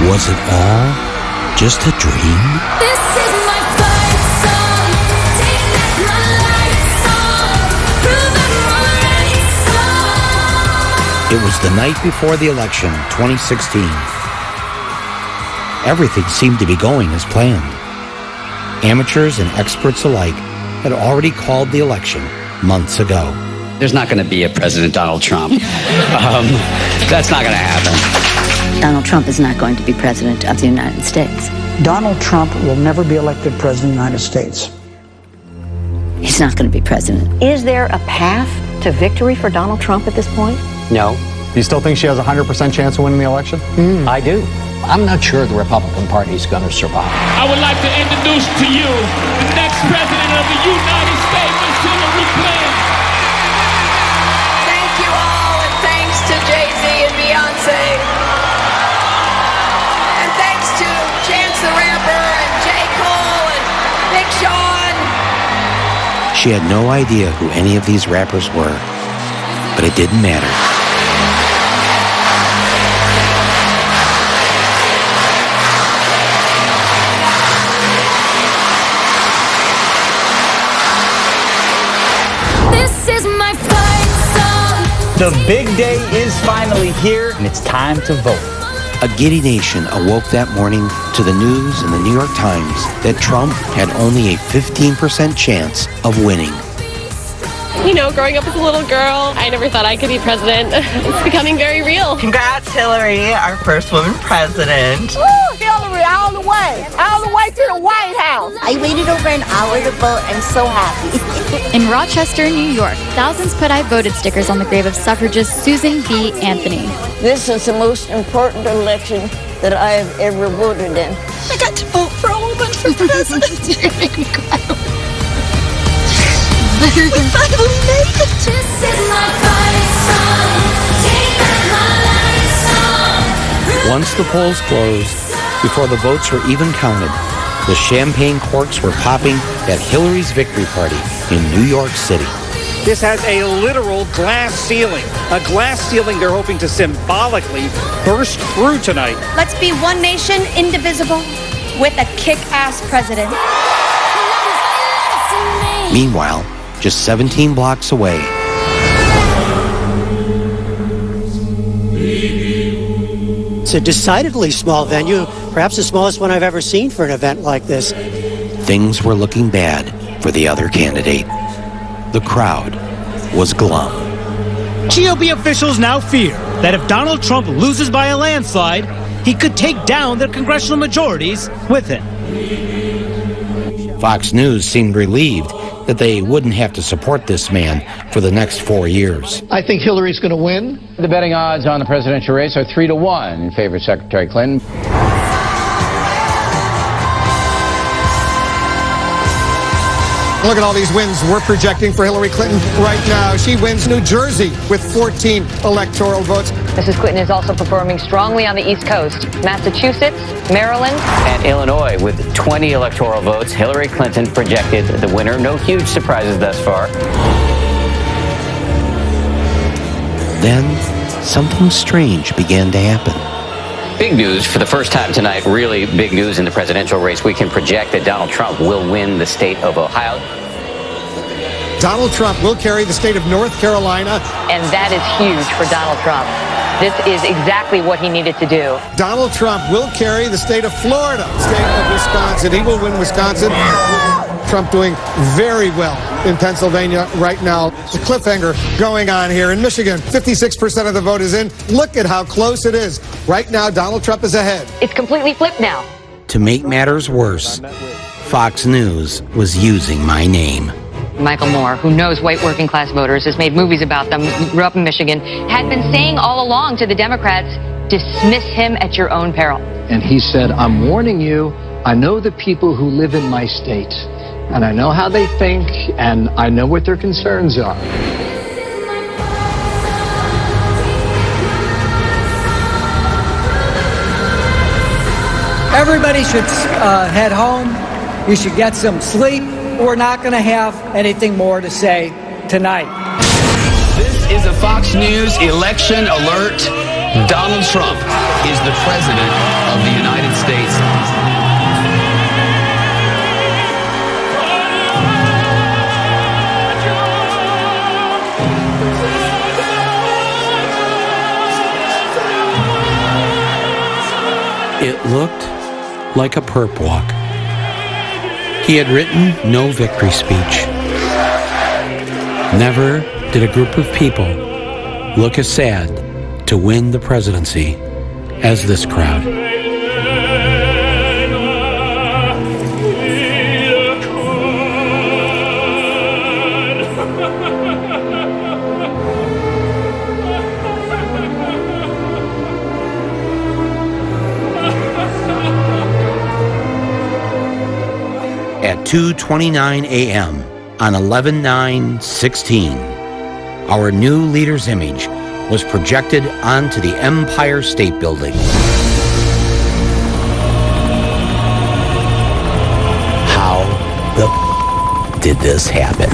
Was it all just a dream? This is my fight song. Take back my life song. Prove I'm right song. It was the night before the election, 2016. Everything seemed to be going as planned. Amateurs and experts alike had already called the election months ago. There's not going to be a President Donald Trump. That's not going to happen. Donald Trump is not going to be president of the United States. Donald Trump will never be elected president of the United States. He's not going to be president. Is there a path to victory for Donald Trump at this point? No. You still think she has a 100% chance of winning the election? I do. I'm not sure the Republican Party is going to survive. I would like to introduce to you the next president of the United States, Ms. Hillary Clinton. Thank you all, and thanks to Jay-Z and Beyonce. And thanks to Chance the Rapper and J. Cole and Big Sean. She had no idea who any of these rappers were, but it didn't matter. The big day is finally here, and it's time to vote. A giddy nation awoke that morning to the news in the New York Times that Trump had only a 15% chance of winning. You know, growing up as a little girl, I never thought I could be president. It's becoming very real. Congrats, Hillary, our first woman president. Woo, Hillary, all the way to the White House. I waited over an hour to vote. I'm so happy. In Rochester, New York, thousands put I voted stickers on the grave of suffragist Susan B. Anthony. This is the most important election that I have ever voted in. I got to vote for a woman for president. You're gonna make me cry. We finally made it. This is my fight song. Take back my life song. Once the polls closed, before the votes were even counted, the champagne corks were popping at Hillary's victory party in New York City. This has a literal glass ceiling. A glass ceiling they're hoping to symbolically burst through tonight. Let's be one nation, indivisible, with a kick-ass president. Meanwhile, just 17 blocks away, it's a decidedly small venue, perhaps the smallest one I've ever seen for an event like this. things were looking bad for the other candidate. The crowd was glum. GOP officials now fear that if Donald Trump loses by a landslide, he could take down their congressional majorities with it. Fox News seemed relieved that they wouldn't have to support this man for the next 4 years. I think Hillary's going to win. The betting odds on the presidential race are 3-1 in favor of Secretary Clinton. Look at all these wins we're projecting for Hillary Clinton right now. She wins New Jersey with 14 electoral votes. Mrs. Clinton is also performing strongly on the East Coast. Massachusetts, Maryland, and Illinois with 20 electoral votes. Hillary Clinton projected the winner. No huge surprises thus far. Then something strange began to happen. Big news for the first time tonight, really big news in the presidential race. We can project that Donald Trump will win the state of Ohio. Donald Trump will carry the state of North Carolina. And that is huge for Donald Trump. This is exactly what he needed to do. Donald Trump will carry the state of Florida, state of Wisconsin. He will win Wisconsin. Trump doing very well in Pennsylvania right now. It's a cliffhanger going on here in Michigan. 56% of the vote is in. Look at how close it is. Right now, Donald Trump is ahead. It's completely flipped now. To make matters worse, Fox News was using my name. Michael Moore, who knows white working class voters, has made movies about them, grew up in Michigan, had been saying all along to the Democrats, dismiss him at your own peril. And he said, I'm warning you, I know the people who live in my state, and I know how they think, and I know what their concerns are. Everybody should head home. You should get some sleep. We're not going to have anything more to say tonight. This is a Fox News election alert. Donald Trump is the President of the United States. It looked like a perp walk. He had written no victory speech. Never did a group of people look as sad to win the presidency as this crowd. At 2:29 a.m. on 11/9/16, our new leader's image was projected onto the Empire State Building. How the did this happen?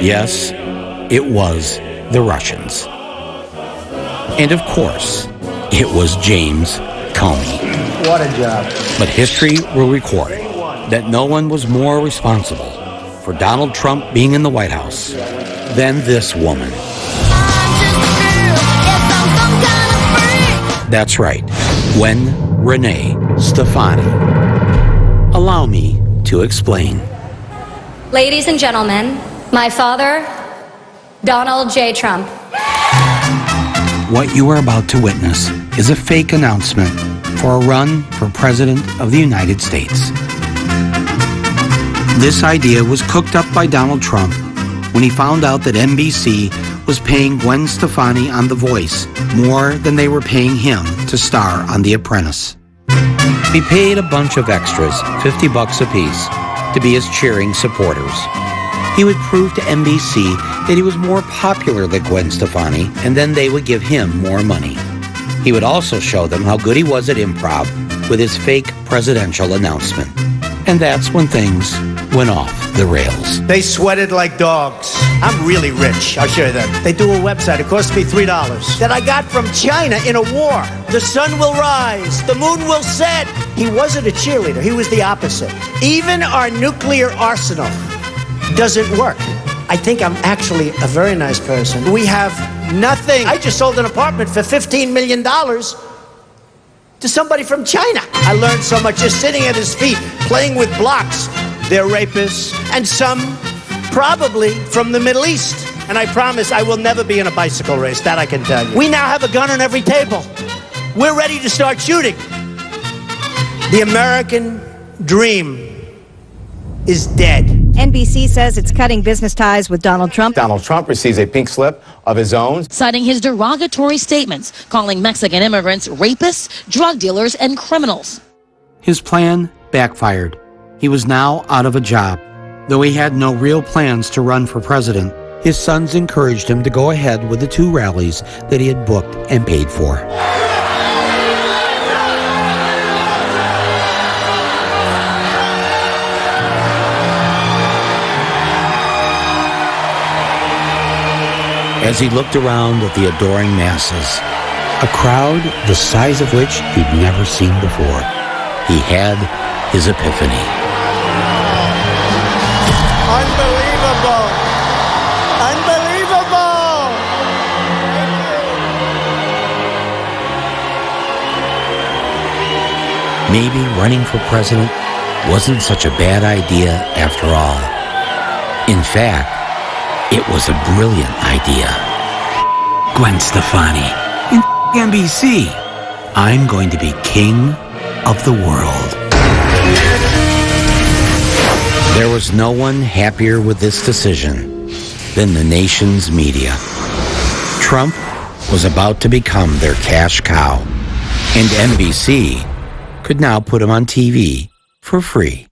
Yes, it was the Russians. And of course, it was James Comey. What a job. But history will record that no one was more responsible for Donald Trump being in the White House than this woman. That's right, Gwen Renee Stefani. Allow me to explain. Ladies and gentlemen, my father, Donald J. Trump. What you are about to witness is a fake announcement for a run for President of the United States. This idea was cooked up by Donald Trump when he found out that NBC was paying Gwen Stefani on The Voice more than they were paying him to star on The Apprentice. He paid a bunch of extras, $50 apiece, to be his cheering supporters. He would prove to NBC that he was more popular than Gwen Stefani, and then they would give him more money. He would also show them how good he was at improv with his fake presidential announcement. And that's when things went off the rails. They sweated like dogs. I'm really rich, I'll show you that. They do a website, it cost me $3 that I got from China in a war. The sun will rise, the moon will set. He wasn't a cheerleader, he was the opposite. Even our nuclear arsenal doesn't work. I think I'm actually a very nice person. We have nothing. I just sold an apartment for $15 million to somebody from China. I learned so much just sitting at his feet, playing with blocks. They're rapists, and some probably from the Middle East. And I promise I will never be in a bicycle race, that I can tell you. We now have a gun on every table. We're ready to start shooting. The American dream is dead. NBC says it's cutting business ties with Donald Trump. Donald Trump receives a pink slip of his own, citing his derogatory statements, calling Mexican immigrants rapists, drug dealers, and criminals. His plan backfired. He was now out of a job. Though he had no real plans to run for president, his sons encouraged him to go ahead with the 2 rallies that he had booked and paid for. As he looked around at the adoring masses, a crowd the size of which he'd never seen before, he had his epiphany. Unbelievable! Unbelievable! Maybe running for president wasn't such a bad idea after all. In fact, it was a brilliant idea. Gwen Stefani in NBC. I'm going to be king of the world. There was no one happier with this decision than the nation's media. Trump was about to become their cash cow, and NBC could now put him on TV for free.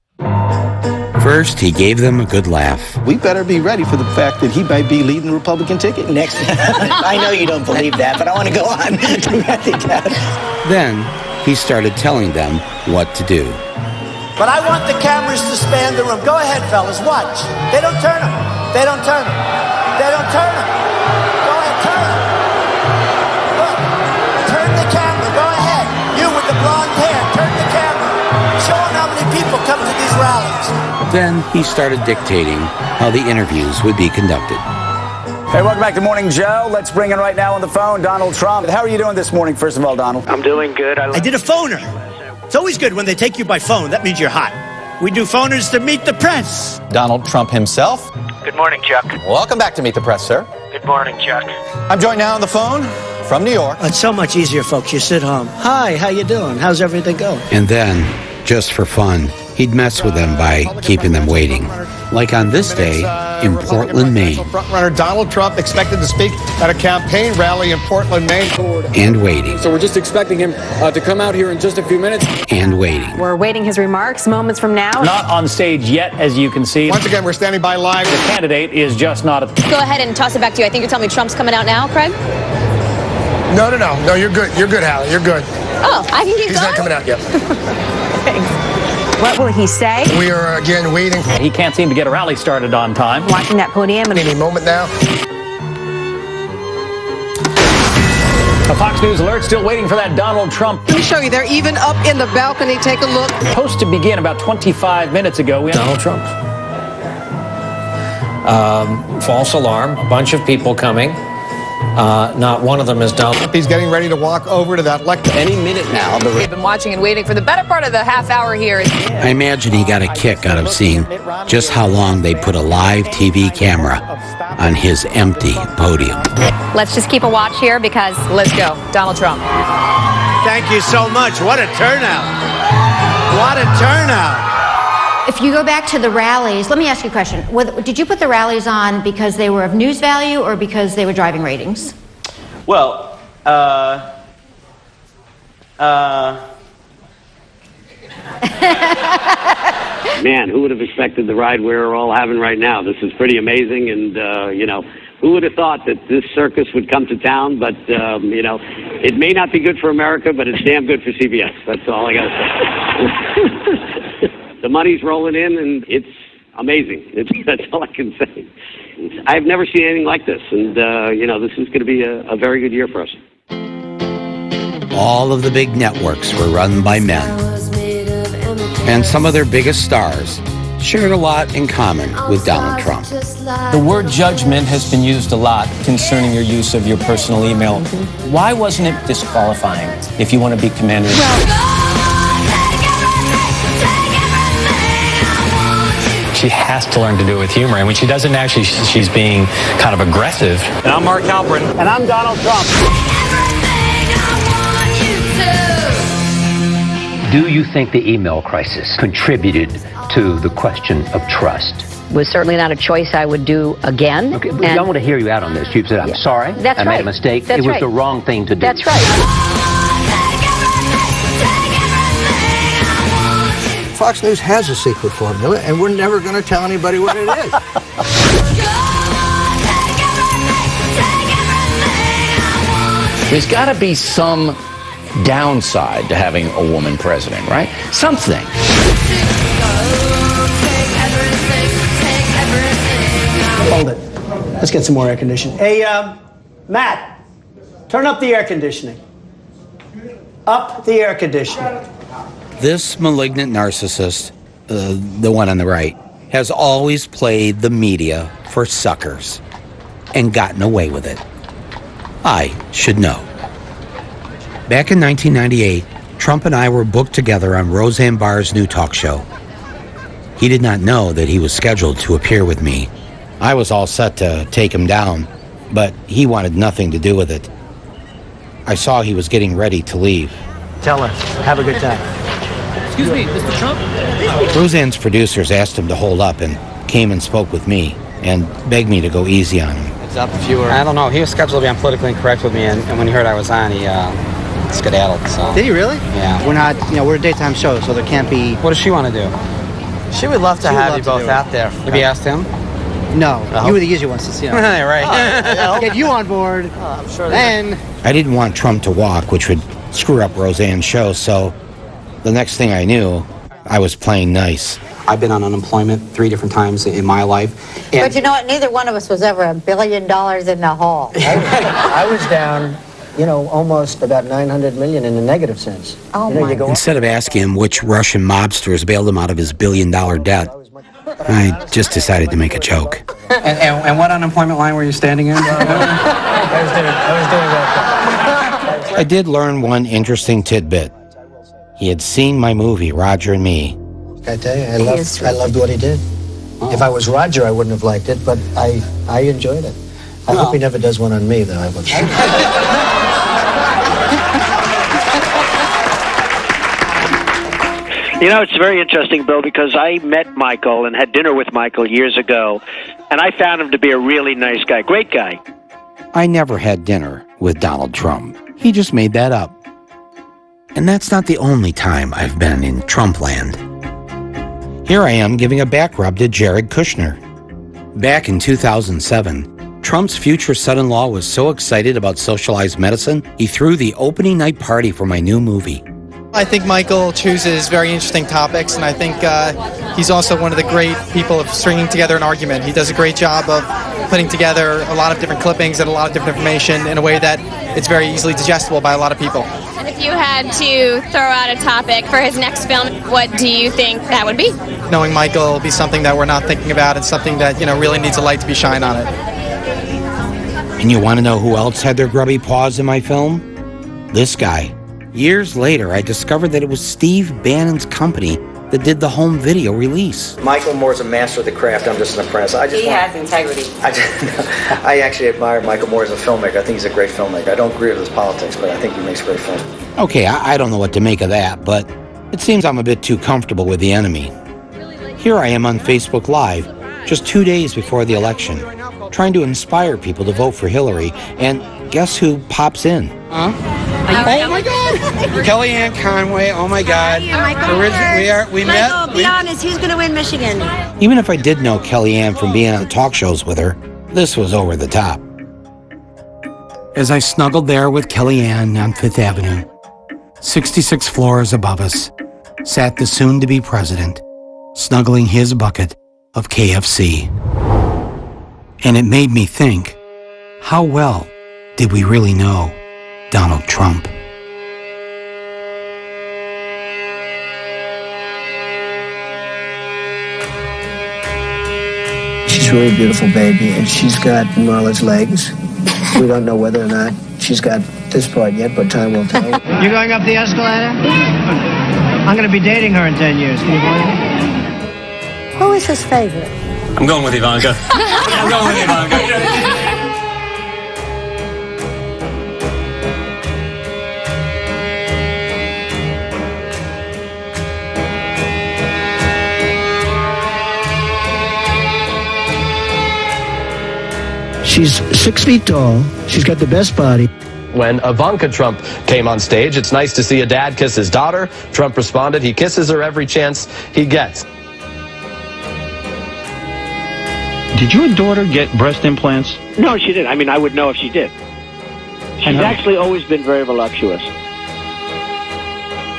First, he gave them a good laugh. We better be ready for the fact that he might be leading the Republican ticket next. I know you don't believe that, but I want to go on. Then, he started telling them what to do. But I want the cameras to span the room. Go ahead, fellas, watch. They don't turn them. They don't turn them. They don't turn them. Go ahead, turn them. Look, turn the camera. Go ahead. You with the blonde hair, turn the camera. Show them how many people come to these rallies. Then he started dictating how the interviews would be conducted. Hey, welcome back to Morning Joe. Let's bring in right now on the phone Donald Trump. How are you doing this morning, first of all, Donald? I'm doing good. I did a phoner. It's always good when they take you by phone. That means you're hot. We do phoners to meet the press. Donald Trump himself. Good morning, Chuck. Welcome back to Meet the Press, sir. Good morning, Chuck. I'm joined now on the phone from New York. It's so much easier, folks. You sit home. Hi, how you doing? How's everything going? And then, just for fun, he'd mess with them by keeping them waiting. Like on this day in Portland, Maine. Frontrunner Donald Trump expected to speak at a campaign rally in Portland, Maine. And waiting. So we're just expecting him to come out here in just a few minutes. And waiting. We're awaiting his remarks moments from now. Not on stage yet, as you can see. Once again, we're standing by live. The candidate is just not at the... Go ahead and toss it back to you. I think you're telling me Trump's coming out now, Craig? No, you're good. You're good, Hallie. You're good. Oh, I can keep He's going? not coming out yet. Thanks. What will he say? We are again waiting. He can't seem to get a rally started on time. Watching that podium. Any moment now. A Fox News alert, still waiting for that Donald Trump. Let me show you. They're even up in the balcony. Take a look. Supposed to begin about 25 minutes ago. Donald Trump. False alarm. A bunch of people coming. Not one of them is Donald. He's getting ready to walk over to that lectern. Any minute now. We've been watching and waiting for the better part of the half hour here. I imagine he got a kick out of seeing just how long they put a live TV camera on his empty podium. Let's just keep a watch here because Let's go. Donald Trump. Thank you so much. What a turnout. What a turnout. If you go back to the rallies, let me ask you a question. Did you put the rallies on because they were of news value or because they were driving ratings? Well, Man, who would have expected the ride we're all having right now? This is pretty amazing, and who would have thought that this circus would come to town? But it may not be good for America, but it's damn good for CBS. That's all I got to say. The money's rolling in, and amazing. That's all I can say. I've never seen anything like this, and this is going to be a very good year for us. All of the big networks were run by men, and some of their biggest stars shared a lot in common with Donald Trump. The word judgment has been used a lot concerning your use of your personal email. Why wasn't it disqualifying if you want to be commander? She has to learn to do it with humor, and when she doesn't actually, she's being kind of aggressive. And I'm Mark Halperin. And I'm Donald Trump. Do you think the email crisis contributed to the question of trust? Was certainly not a choice I would do again. Okay, I want to hear you out on this. You've said, I'm sorry. That's I right. made a mistake. That's it was right. the wrong thing to do. That's right. Fox News has a secret formula, and we're never going to tell anybody what it is. There's got to be some downside to having a woman president, right? Something. Hold it. Let's get some more air conditioning. Hey, Matt, turn up the air conditioning. Up the air conditioning. This malignant narcissist, the one on the right, has always played the media for suckers and gotten away with it. I should know. Back in 1998, Trump and I were booked together on Roseanne Barr's new talk show. He did not know that he was scheduled to appear with me. I was all set to take him down, but he wanted nothing to do with it. I saw he was getting ready to leave. Tell her. Have a good time. Excuse me, Mr. Trump? Roseanne's producers asked him to hold up and came and spoke with me and begged me to go easy on him. It's up if you were... I don't know. He was scheduled to be on Politically Incorrect with me, and when he heard I was on, he skedaddled, so... Did he really? Yeah. We're not, we're a daytime show, so there can't be... What does she want to do? She would love to have you both out there. Have you asked him? No. You were the easy ones to see. Right. Get you on board. I'm sure then... I didn't want Trump to walk, which would screw up Roseanne's show, so the next thing I knew, I was playing nice. I've been on unemployment 3 different times in my life. But you know what? Neither one of us was ever $1 billion in the hole. I was down, almost about 900 million in the negative sense. Oh, my God. Instead of asking him which Russian mobsters bailed him out of his billion-dollar debt, I just decided to make a joke. And what unemployment line were you standing in? I was doing that. I did learn one interesting tidbit. He had seen my movie, Roger and Me. I tell you, I loved what he did. If I was Roger, I wouldn't have liked it, but I enjoyed it. I hope he never does one on me, though. I would. It's very interesting, Bill, because I met Michael and had dinner with Michael years ago, and I found him to be a really nice guy, great guy. I never had dinner with Donald Trump. He just made that up. And that's not the only time I've been in Trumpland. Here I am giving a back rub to Jared Kushner. Back in 2007, Trump's future son-in-law was so excited about socialized medicine, he threw the opening night party for my new movie. I think Michael chooses very interesting topics, and I think he's also one of the great people of stringing together an argument. He does a great job of putting together a lot of different clippings and a lot of different information in a way that it's very easily digestible by a lot of people. And if you had to throw out a topic for his next film, what do you think that would be? Knowing Michael will be something that we're not thinking about and something that, really needs a light to be shined on it. And you want to know who else had their grubby paws in my film? This guy. Years later, I discovered that it was Steve Bannon's company that did the home video release. Michael Moore's a master of the craft. I'm just an apprentice. He has integrity. I actually admire Michael Moore as a filmmaker. I think he's a great filmmaker. I don't agree with his politics, but I think he makes great films. Okay, I don't know what to make of that, but it seems I'm a bit too comfortable with the enemy. Here I am on Facebook Live, just 2 days before the election, trying to inspire people to vote for Hillary, and guess who pops in? Oh my God! Kellyanne Conway, oh my God. We met. Michael, be honest, who's going to win Michigan? Even if I did know Kellyanne from being on talk shows with her, this was over the top. As I snuggled there with Kellyanne on 5th Avenue, 66 floors above us, sat the soon-to-be president, snuggling his bucket of KFC. And it made me think, how well did we really know Donald Trump? She's a really beautiful baby, and she's got Marla's legs. We don't know whether or not she's got this part yet, but time will tell. You're going up the escalator? I'm going to be dating her in 10 years. Can you believe it? Who is his favorite? I'm going with Ivanka. I'm going with Ivanka. She's 6 feet tall. She's got the best body. When Ivanka Trump came on stage, it's nice to see a dad kiss his daughter. Trump responded, he kisses her every chance he gets. Did your daughter get breast implants? No, she didn't. I mean, I would know if she did. She's actually always been very voluptuous.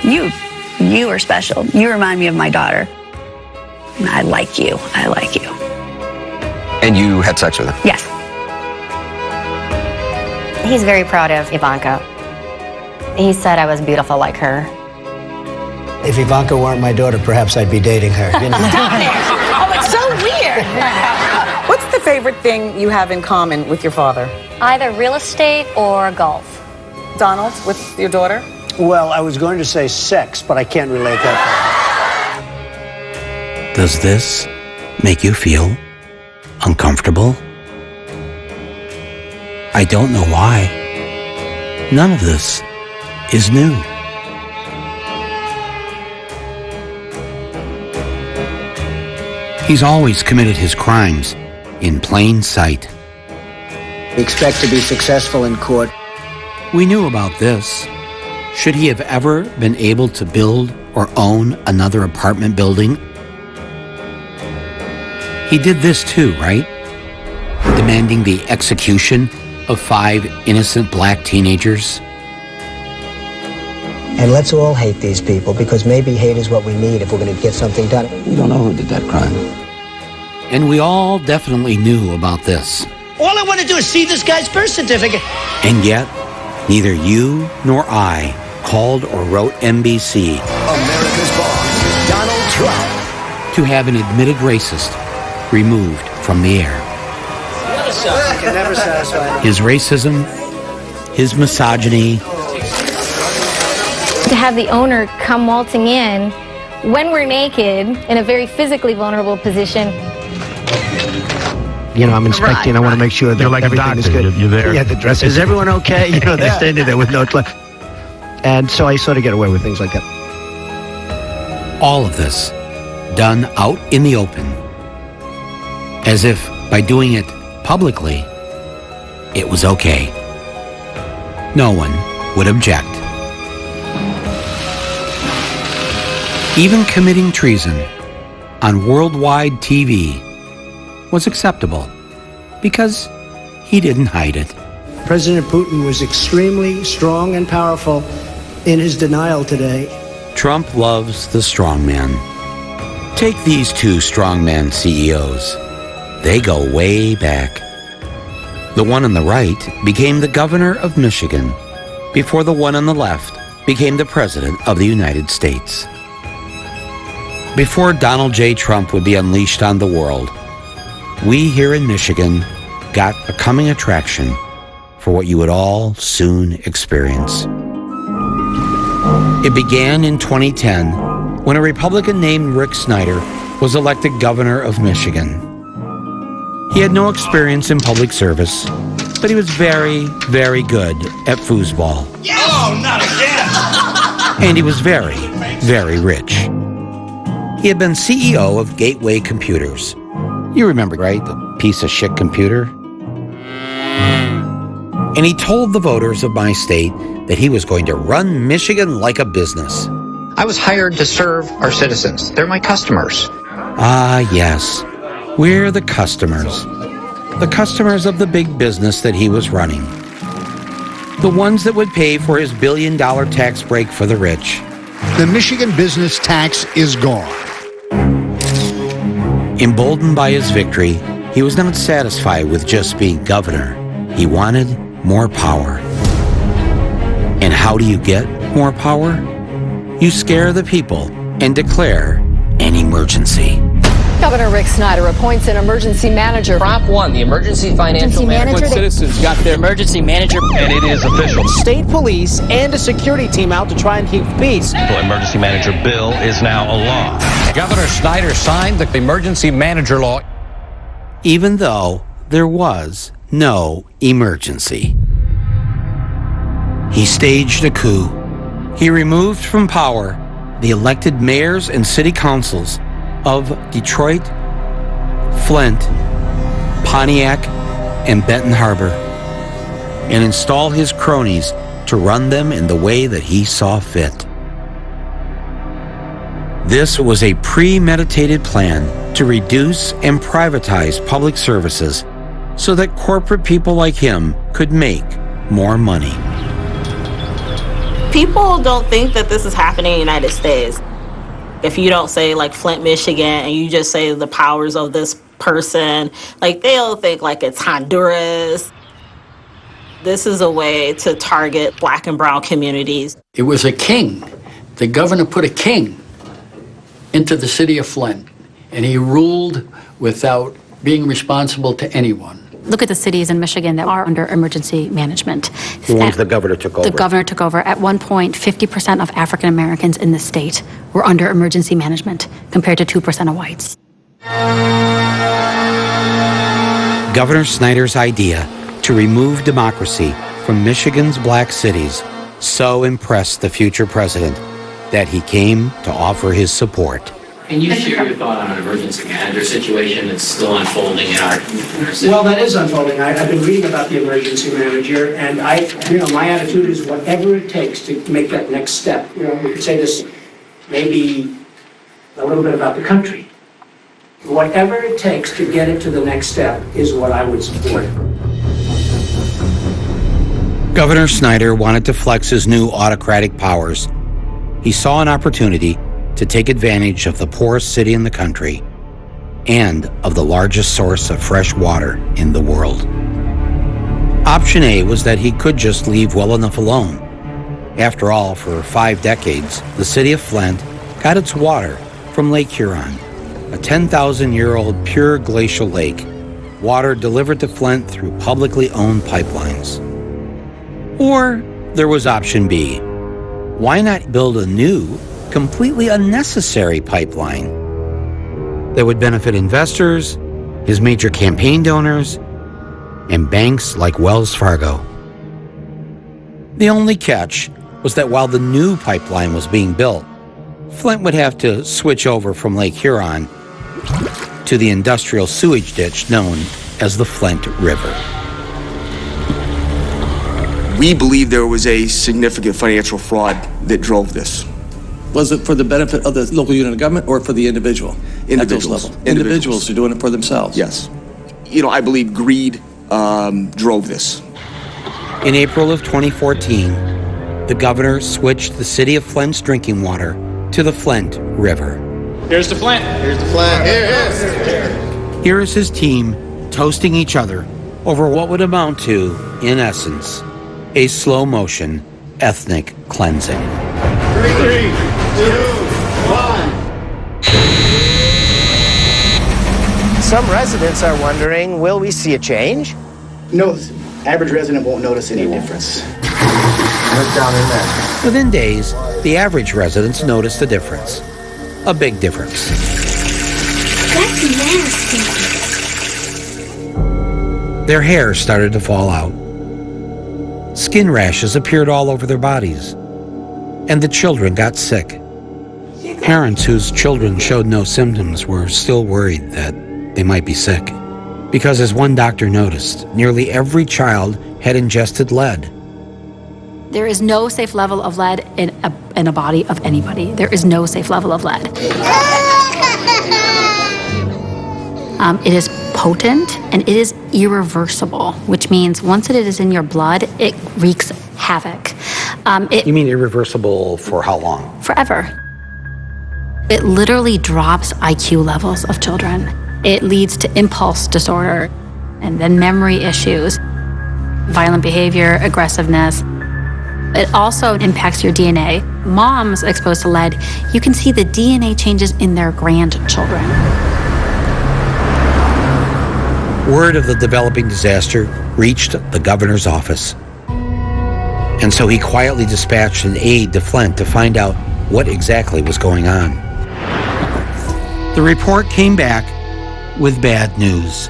You are special. You remind me of my daughter. I like you. I like you. And you had sex with him? Yes. He's very proud of Ivanka. He said I was beautiful like her. If Ivanka weren't my daughter, perhaps I'd be dating her. You know? Oh, it's so weird. What's the favorite thing you have in common with your father? Either real estate or golf. Donald, with your daughter? Well, I was going to say sex, but I can't relate that. Does this make you feel uncomfortable? I don't know why. None of this is new. He's always committed his crimes in plain sight. We expect to be successful in court. We knew about this. Should he have ever been able to build or own another apartment building? He did this too, right? Demanding the execution of 5 innocent black teenagers. And let's all hate these people, because maybe hate is what we need if we're going to get something done. You don't know who did that crime. And we all definitely knew about this. All I want to do is see this guy's birth certificate. And yet, neither you nor I called or wrote NBC America's boss, Donald Trump, to have an admitted racist removed from the air. I can never satisfy His racism, his misogyny. To have the owner come waltzing in when we're naked in a very physically vulnerable position. You know, I'm inspecting. I want to make sure that You're like everything a is doctor. good. You're there. Yeah, the dress. Is everyone okay? You know, they're standing there with no clothes. And so I sort of get away with things like that. All of this done out in the open. As if by doing it publicly, it was okay. No one would object. Even committing treason on worldwide TV was acceptable because he didn't hide it. President Putin was extremely strong and powerful in his denial today. Trump loves the strongman. Take these 2 strongman CEOs. They go way back. The one on the right became the governor of Michigan before the one on the left became the president of the United States. Before Donald J. Trump would be unleashed on the world, we here in Michigan got a coming attraction for what you would all soon experience. It began in 2010 when a Republican named Rick Snyder was elected governor of Michigan. He had no experience in public service, but he was very, very good at foosball. Oh, not again! And he was very, very rich. He had been CEO of Gateway Computers. You remember, right? The piece of shit computer? And he told the voters of my state that he was going to run Michigan like a business. I was hired to serve our citizens. They're my customers. Ah, yes. We're the customers. The customers of the big business that he was running. The ones that would pay for his $1 billion tax break for the rich. The Michigan business tax is gone. Emboldened by his victory, he was not satisfied with just being governor. He wanted more power. And how do you get more power? You scare the people and declare an emergency. Governor Rick Snyder appoints an emergency manager. Prop 1, the emergency financial manager. Citizens got their emergency manager. And it is official. State police and a security team out to try and keep peace. The emergency manager bill is now a law. Governor Snyder signed the emergency manager law. Even though there was no emergency. He staged a coup. He removed from power the elected mayors and city councils of Detroit, Flint, Pontiac, and Benton Harbor, and install his cronies to run them in the way that he saw fit. This was a premeditated plan to reduce and privatize public services so that corporate people like him could make more money. People don't think that this is happening in the United States. If you don't say like Flint, Michigan, and you just say the powers of this person, like they'll think like it's Honduras. This is a way to target black and brown communities. It was a king. The governor put a king into the city of Flint, and he ruled without being responsible to anyone. Look at the cities in Michigan that are under emergency management. The ones the governor took over. The governor took over. At one point, 50% of African Americans in the state were under emergency management, compared to 2% of whites. Governor Snyder's idea to remove democracy from Michigan's black cities so impressed the future president that he came to offer his support. Can you share your thought on an emergency manager situation that's still unfolding in our city? Well, that is unfolding. I've been reading about the emergency manager, and my attitude is whatever it takes to make that next step. We could say this maybe a little bit about the country. Whatever it takes to get it to the next step is what I would support. Governor Snyder wanted to flex his new autocratic powers. He saw an opportunity to take advantage of the poorest city in the country and of the largest source of fresh water in the world. Option A was that he could just leave well enough alone. After all, for 5 decades, the city of Flint got its water from Lake Huron, a 10,000-year-old pure glacial lake, water delivered to Flint through publicly owned pipelines. Or there was option B. Why not build a new, completely unnecessary pipeline that would benefit investors, his major campaign donors, and banks like Wells Fargo? The only catch was that while the new pipeline was being built, Flint would have to switch over from Lake Huron to the industrial sewage ditch known as the Flint River. We believe there was a significant financial fraud that drove this. Was it for the benefit of the local unit of government or for the individual? Individuals. At those levels? Individuals are doing it for themselves. Yes. I believe greed drove this. In April of 2014, the governor switched the city of Flint's drinking water to the Flint River. Here's the Flint. Here's the Flint. Here is his team toasting each other over what would amount to, in essence, a slow-motion ethnic cleansing. 3, 2, 1. Some residents are wondering, will we see a change? No, average resident won't notice any difference. Look down in there. Within days, the average residents noticed a difference. A big difference. That's nasty. Their hair started to fall out. Skin rashes appeared all over their bodies. And the children got sick. Parents whose children showed no symptoms were still worried that they might be sick. Because as one doctor noticed, nearly every child had ingested lead. There is no safe level of lead in a body of anybody. There is no safe level of lead. It is potent and it is irreversible, which means once it is in your blood, it wreaks havoc. You mean irreversible for how long? Forever. It literally drops IQ levels of children. It leads to impulse disorder and then memory issues, violent behavior, aggressiveness. It also impacts your DNA. Moms exposed to lead, you can see the DNA changes in their grandchildren. Word of the developing disaster reached the governor's office. And so he quietly dispatched an aide to Flint to find out what exactly was going on. The report came back with bad news.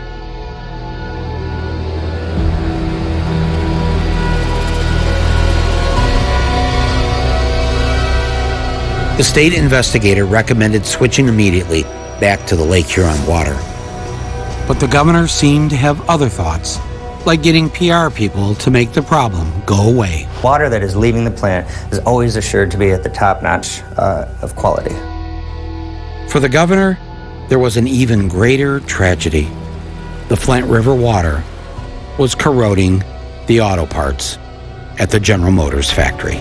The state investigator recommended switching immediately back to the Lake Huron water. But the governor seemed to have other thoughts, like getting PR people to make the problem go away. Water that is leaving the plant is always assured to be at the top notch of quality. For the governor, there was an even greater tragedy. The Flint River water was corroding the auto parts at the General Motors factory.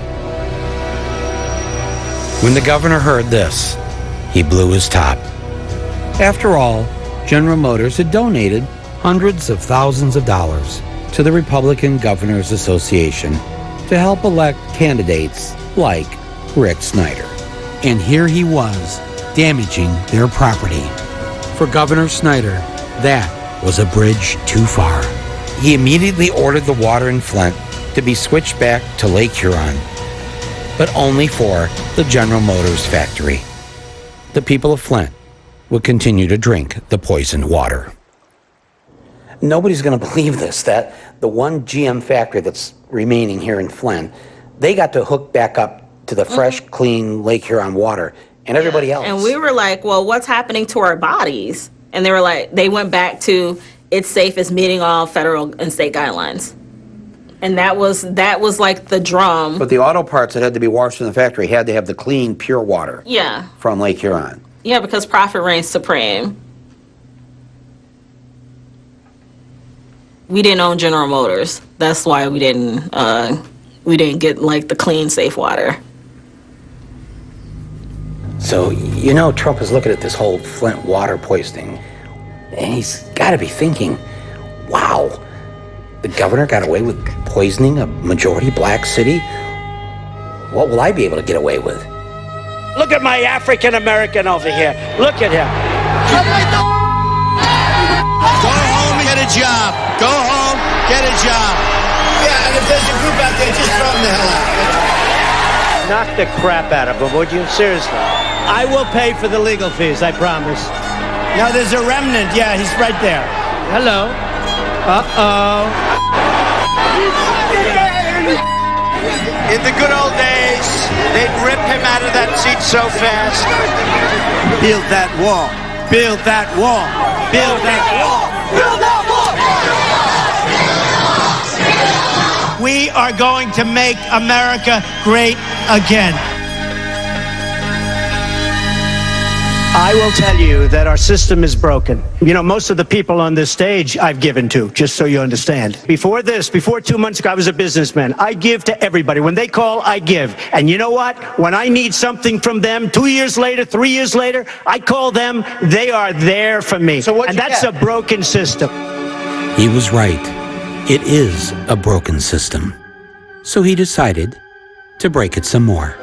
When the governor heard this, he blew his top. After all, General Motors had donated hundreds of thousands of dollars to the Republican Governors Association to help elect candidates like Rick Snyder. And here he was, damaging their property. For Governor Snyder, that was a bridge too far. He immediately ordered the water in Flint to be switched back to Lake Huron, but only for the General Motors factory. The people of Flint would continue to drink the poisoned water. Nobody's going to believe this, that the one GM factory that's remaining here in Flint, they got to hook back up to the fresh, clean Lake Huron water, and everybody else. And we were like, well, what's happening to our bodies? And they were like, they went back to, it's safe as meeting all federal and state guidelines. And that was like the drum. But the auto parts that had to be washed in the factory had to have the clean, pure water. Yeah. From Lake Huron. Yeah, because profit reigns supreme. We didn't own General Motors. That's why we didn't get like the clean, safe water. So, you know, Trump is looking at this whole Flint water poisoning, and he's got to be thinking, wow, the governor got away with poisoning a majority black city? What will I be able to get away with? Look at my African American over here. Look at him. Go home and get a job. Go home, get a job. Yeah, and if there's a group out there, just throw them the hell out. Knock the crap out of them, would you? Seriously. I will pay for the legal fees, I promise. Now, there's a remnant. Yeah, he's right there. Hello. Uh-oh. In the good old days, they'd rip him out of that seat so fast. Build that wall. Build that wall. Build that wall. Build that wall. We are going to make America great again. I will tell you that our system is broken. You know, most of the people on this stage I've given to, just so you understand. Before 2 months ago, I was a businessman. I give to everybody. When they call, I give. And you know what? When I need something from them, 2 years later, 3 years later, I call them, they are there for me. And that's a broken system. He was right. It is a broken system. So he decided to break it some more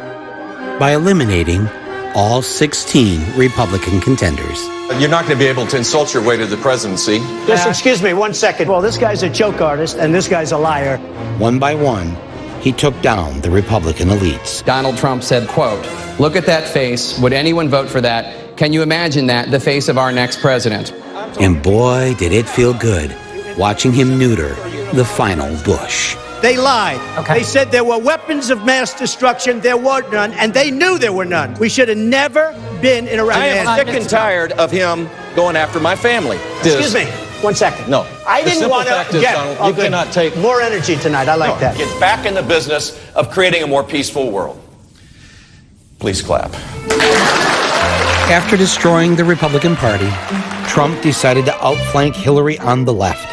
by eliminating all 16 Republican contenders. You're not going to be able to insult your way to the presidency. Just excuse me 1 second. Well, this guy's a joke artist, and this guy's a liar. One by one, he took down the Republican elites. Donald Trump said, quote, "Look at that face. Would anyone vote for that? Can you imagine that, the face of our next president?" And boy, did it feel good watching him neuter the final Bush. They lied. Okay. They said there were weapons of mass destruction. There were none, and they knew there were none. We should have never been in Iraq. I am sick and tired of him going after my family. Excuse me. 1 second. No. I didn't want to get you cannot take more energy tonight. I like that. Get back in the business of creating a more peaceful world. Please clap. After destroying the Republican Party, Trump decided to outflank Hillary on the left.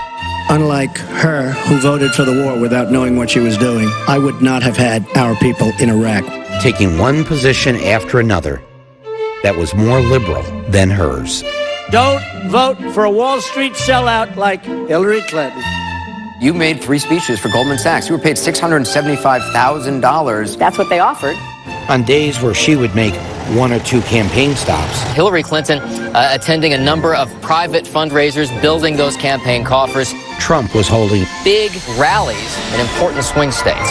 Unlike her, who voted for the war without knowing what she was doing, I would not have had our people in Iraq. Taking one position after another that was more liberal than hers. Don't vote for a Wall Street sellout like Hillary Clinton. You made 3 speeches for Goldman Sachs. You were paid $675,000. That's what they offered. On days where she would make 1 or 2 campaign stops, Hillary Clinton attending a number of private fundraisers, building those campaign coffers. Trump was holding Big rallies in important swing states.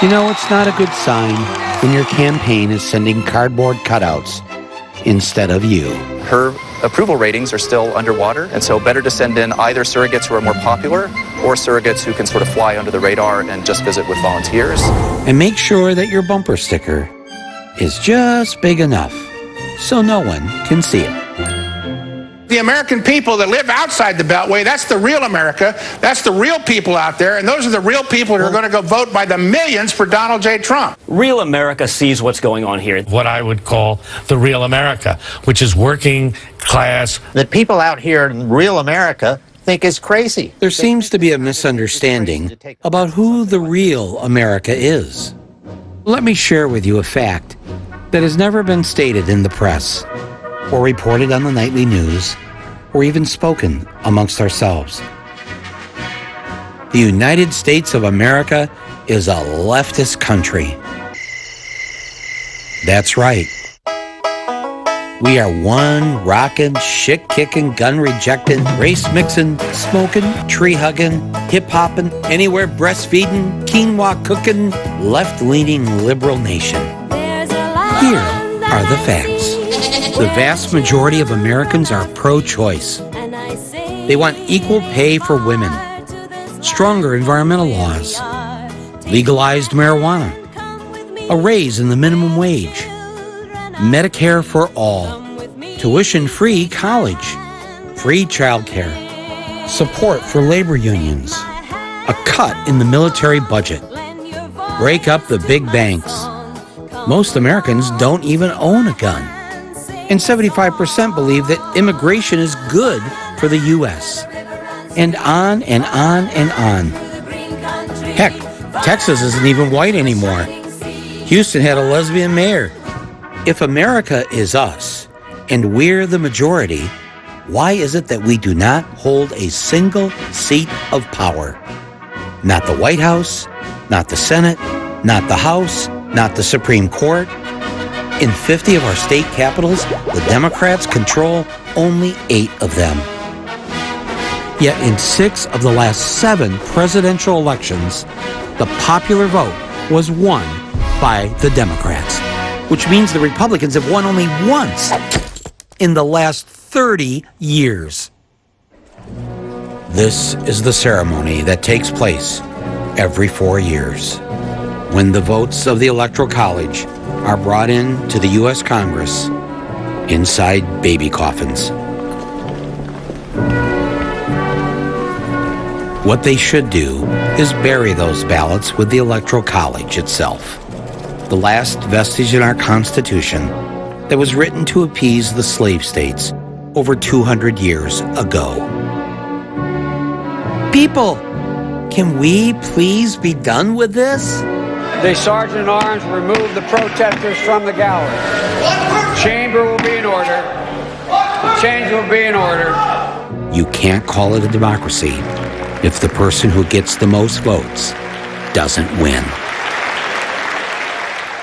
You know, it's not a good sign when your campaign is sending cardboard cutouts instead of you. Her approval ratings are still underwater, and so better to send in either surrogates who are more popular or surrogates who can sort of fly under the radar and just visit with volunteers. And make sure that your bumper sticker is just big enough so no one can see it. The American people that live outside the Beltway, that's the real America. That's the real people out there, and those are the real people who are going to go vote by the millions for Donald J. Trump. Real America sees what's going on here. What I would call the real America, which is working class. The people out here in real America think is crazy. There seems to be a misunderstanding about who the real America is. Let me share with you a fact that has never been stated in the press, or reported on the nightly news, or even spoken amongst ourselves. The United States of America is a leftist country. That's right. We are one rockin', shit-kicking, gun-rejecting, race-mixing, smoking, tree-hugging, hip-hopping, anywhere breastfeeding, quinoa cooking, left-leaning liberal nation. Here are the facts. The vast majority of Americans are pro-choice. They want equal pay for women, stronger environmental laws, legalized marijuana, a raise in the minimum wage, Medicare for all, tuition-free college, free childcare, support for labor unions, a cut in the military budget, break up the big banks. Most Americans don't even own a gun. And 75% believe that immigration is good for the U.S. And on and on and on. Heck, Texas isn't even white anymore. Houston had a lesbian mayor. If America is us, and we're the majority, why is it that we do not hold a single seat of power? Not the White House, not the Senate, not the House, not the Supreme Court. In 50 of our state capitals, the Democrats control only 8 of them. Yet in 6 of the last 7 presidential elections, the popular vote was won by the Democrats, which means the Republicans have won only once in the last 30 years. This is the ceremony that takes place every 4 years, when the votes of the Electoral College are brought in to the U.S. Congress inside baby coffins. What they should do is bury those ballots with the Electoral College itself, the last vestige in our Constitution that was written to appease the slave states over 200 years ago. People, can we please be done with this? The Sergeant at Arms remove the protesters from the gallery. Chamber will be in order. The change will be in order. You can't call it a democracy if the person who gets the most votes doesn't win.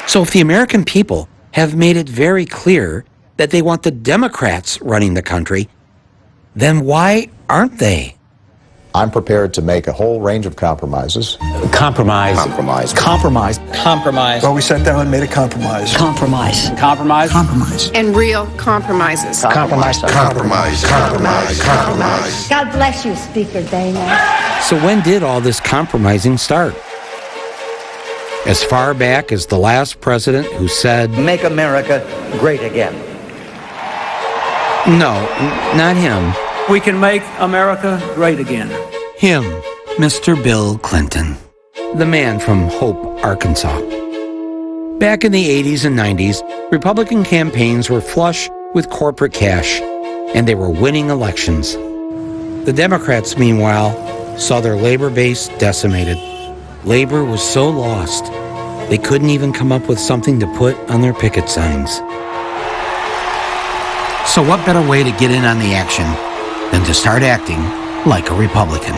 So if the American people have made it very clear that they want the Democrats running the country, then why aren't they? I'm prepared to make a whole range of compromises. Compromise. Compromise. Compromise. Compromise. Well, we sat down and made a compromise. Compromise. Compromise. Compromise. And real compromises. Compromise. Compromise. Compromise. Compromise. God bless you, Speaker Dana. So when did all this compromising start? As far back as the last president who said, "Make America great again." No, not him. We can make America great again. Him, Mr. Bill Clinton, the man from Hope, Arkansas. Back in the 80s and 90s, Republican campaigns were flush with corporate cash, and they were winning elections. The Democrats, meanwhile, saw their labor base decimated. Labor was so lost, they couldn't even come up with something to put on their picket signs. So what better way to get in on the action than to start acting like a Republican?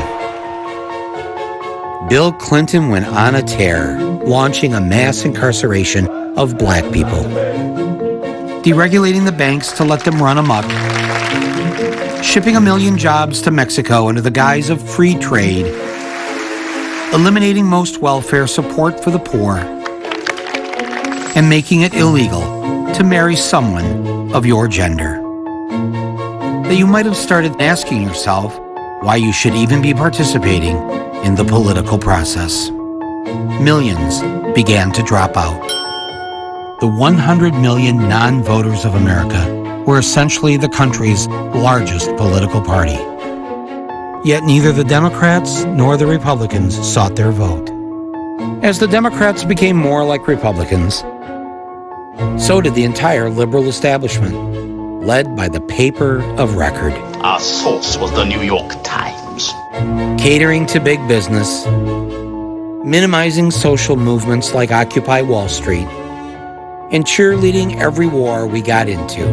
Bill Clinton went on a tear, launching a mass incarceration of black people, deregulating the banks to let them run amok, shipping 1 million jobs to Mexico under the guise of free trade, eliminating most welfare support for the poor, and making it illegal to marry someone of your gender. That you might have started asking yourself why you should even be participating in the political process. Millions began to drop out. The 100 million non-voters of America were essentially the country's largest political party. Yet neither the Democrats nor the Republicans sought their vote. As the Democrats became more like Republicans, so did the entire liberal establishment, led by the paper of record. Our source was the New York Times. Catering to big business, minimizing social movements like Occupy Wall Street, and cheerleading every war we got into.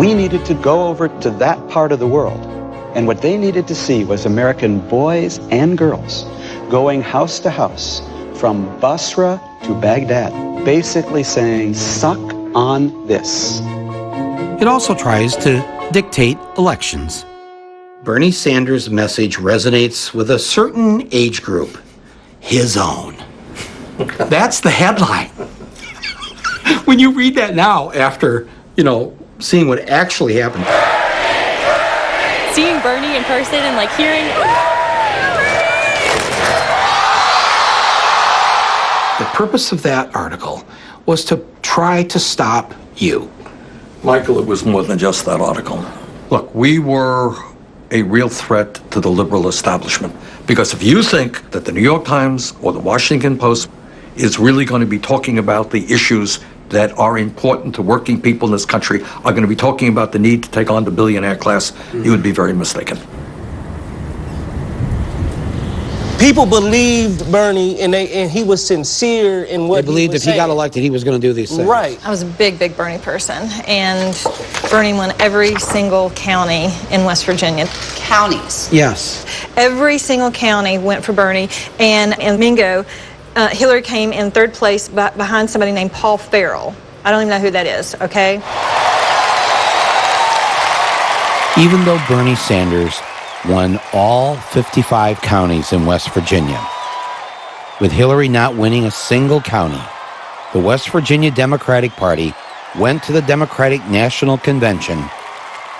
We needed to go over to that part of the world, and what they needed to see was American boys and girls going house to house, from Basra to Baghdad, basically saying, suck on this. It also tries to dictate elections. Bernie Sanders' message resonates with a certain age group, his own. That's the headline. When you read that now, after, seeing what actually happened. Seeing Bernie in person and hearing. The purpose of that article was to try to stop you. Michael, it was more than just that article. Look, we were a real threat to the liberal establishment. Because if you think that the New York Times or the Washington Post is really going to be talking about the issues that are important to working people in this country, are going to be talking about the need to take on the billionaire class, you would be very mistaken. People believed Bernie, and he was sincere in what he believed was if he got saying. elected, he was going to do these things. Right. I was a big Bernie person, and Bernie won every single county in West Virginia. Counties? Yes. Every single county went for Bernie, and in Mingo, Hillary came in third place behind somebody named Paul Farrell. I don't even know who that is, okay? Even though Bernie Sanders won all 55 counties in West Virginia, with Hillary not winning a single county, the West Virginia Democratic Party went to the Democratic National Convention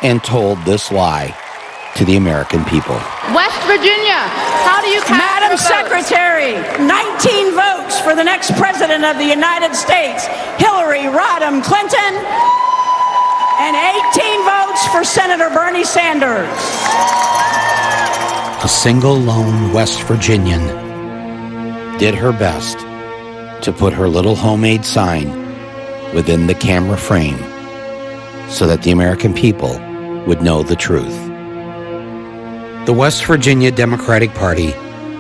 and told this lie to the American people. West Virginia, how do you cast Madam Secretary, 19 votes for the next president of the United States, Hillary Rodham Clinton, and 18 votes for Senator Bernie Sanders. A single lone West Virginian did her best to put her little homemade sign within the camera frame so that the American people would know the truth. The West Virginia Democratic Party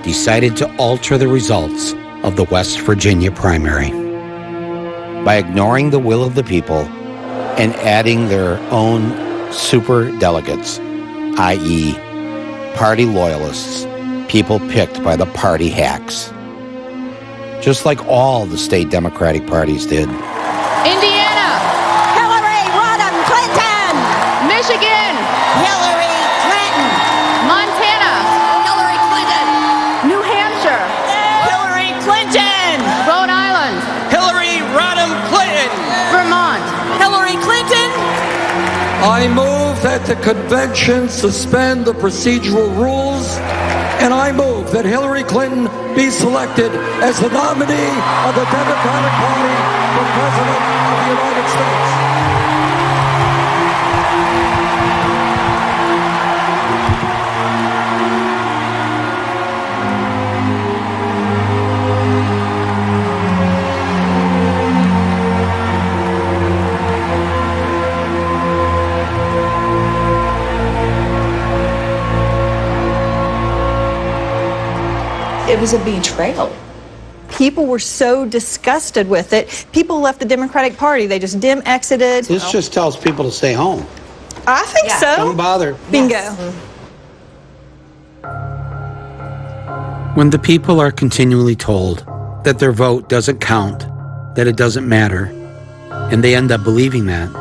decided to alter the results of the West Virginia primary by ignoring the will of the people and adding their own super delegates, i.e., party loyalists, people picked by the party hacks. Just like all the state Democratic parties did. Indiana, Hillary Rodham Clinton. Michigan, Hillary Clinton. Montana, Hillary Clinton. New Hampshire, Hillary Clinton. Rhode Island, Hillary Rodham Clinton. Vermont, Hillary Clinton. I move that the convention suspend the procedural rules, and I move that Hillary Clinton be selected as the nominee of the Democratic Party for President of the United States. It was a betrayal. People were so disgusted with it. People left the Democratic Party. They just exited. This just tells people to stay home. I think so. Don't bother. Bingo. Yes. When the people are continually told that their vote doesn't count, that it doesn't matter, and they end up believing that,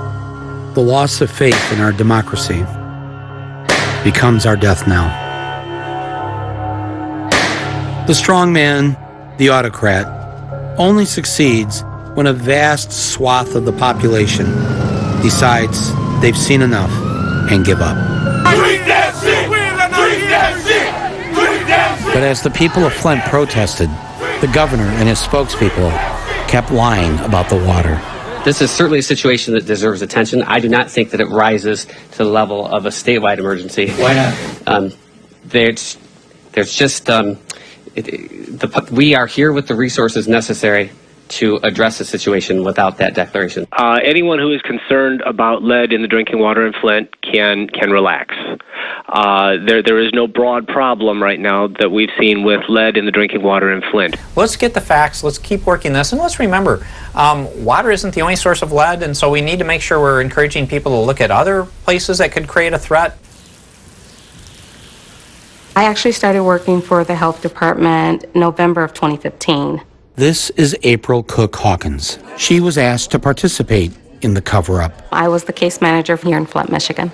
the loss of faith in our democracy becomes our death knell. The strong man, the autocrat, only succeeds when a vast swath of the population decides they've seen enough and give up. But as the people of Flint protested, the governor and his spokespeople kept lying about the water. This is certainly a situation that deserves attention. I do not think that it rises to the level of a statewide emergency. Why not? There's just we are here with the resources necessary to address the situation without that declaration. Anyone who is concerned about lead in the drinking water in Flint can relax. There is no broad problem right now that we've seen with lead in the drinking water in Flint. Let's get the facts, let's keep working this, and let's remember, water isn't the only source of lead, and so we need to make sure we're encouraging people to look at other places that could create a threat. I actually started working for the health department November of 2015. This is April Cook Hawkins. She was asked to participate in the cover-up. I was the case manager here in Flint, Michigan.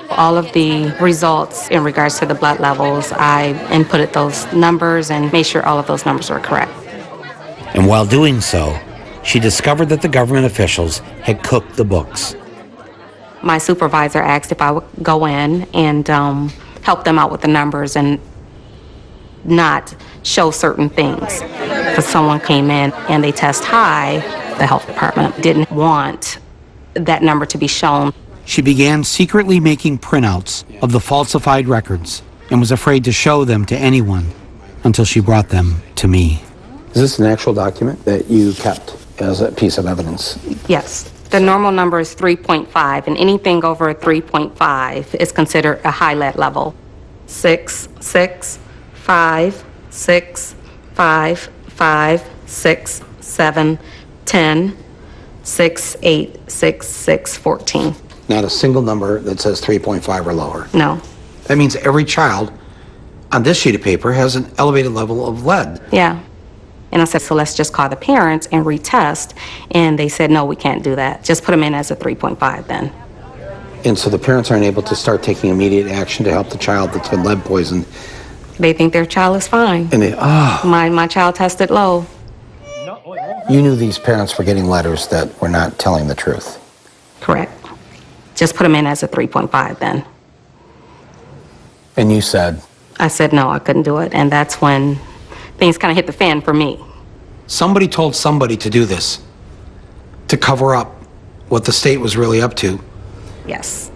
All of the results in regards to the blood levels, I inputted those numbers and made sure all of those numbers were correct. And while doing so, she discovered that the government officials had cooked the books. My supervisor asked if I would go in and help them out with the numbers and not show certain things. Because someone came in and they test high, the health department didn't want that number to be shown. She began secretly making printouts of the falsified records and was afraid to show them to anyone until she brought them to me. Is this an actual document that you kept as a piece of evidence? Yes. The normal number is 3.5, and anything over 3.5 is considered a high lead level. 6, 6, 5, 6, 5, 5, 6, 7, 10, 6, 8, 6, 6, 14. Not a single number that says 3.5 or lower. No. That means every child on this sheet of paper has an elevated level of lead. Yeah. And I said, so let's just call the parents and retest. And they said, no, we can't do that. Just put them in as a 3.5 then. And so the parents aren't able to start taking immediate action to help the child that's been lead poisoned. They think their child is fine. And they, my child tested low. You knew these parents were getting letters that were not telling the truth. Correct. Just put them in as a 3.5 then. And you said? I said, no, I couldn't do it. And that's when things kind of hit the fan for me. Somebody told somebody to do this, to cover up what the state was really up to. Yes.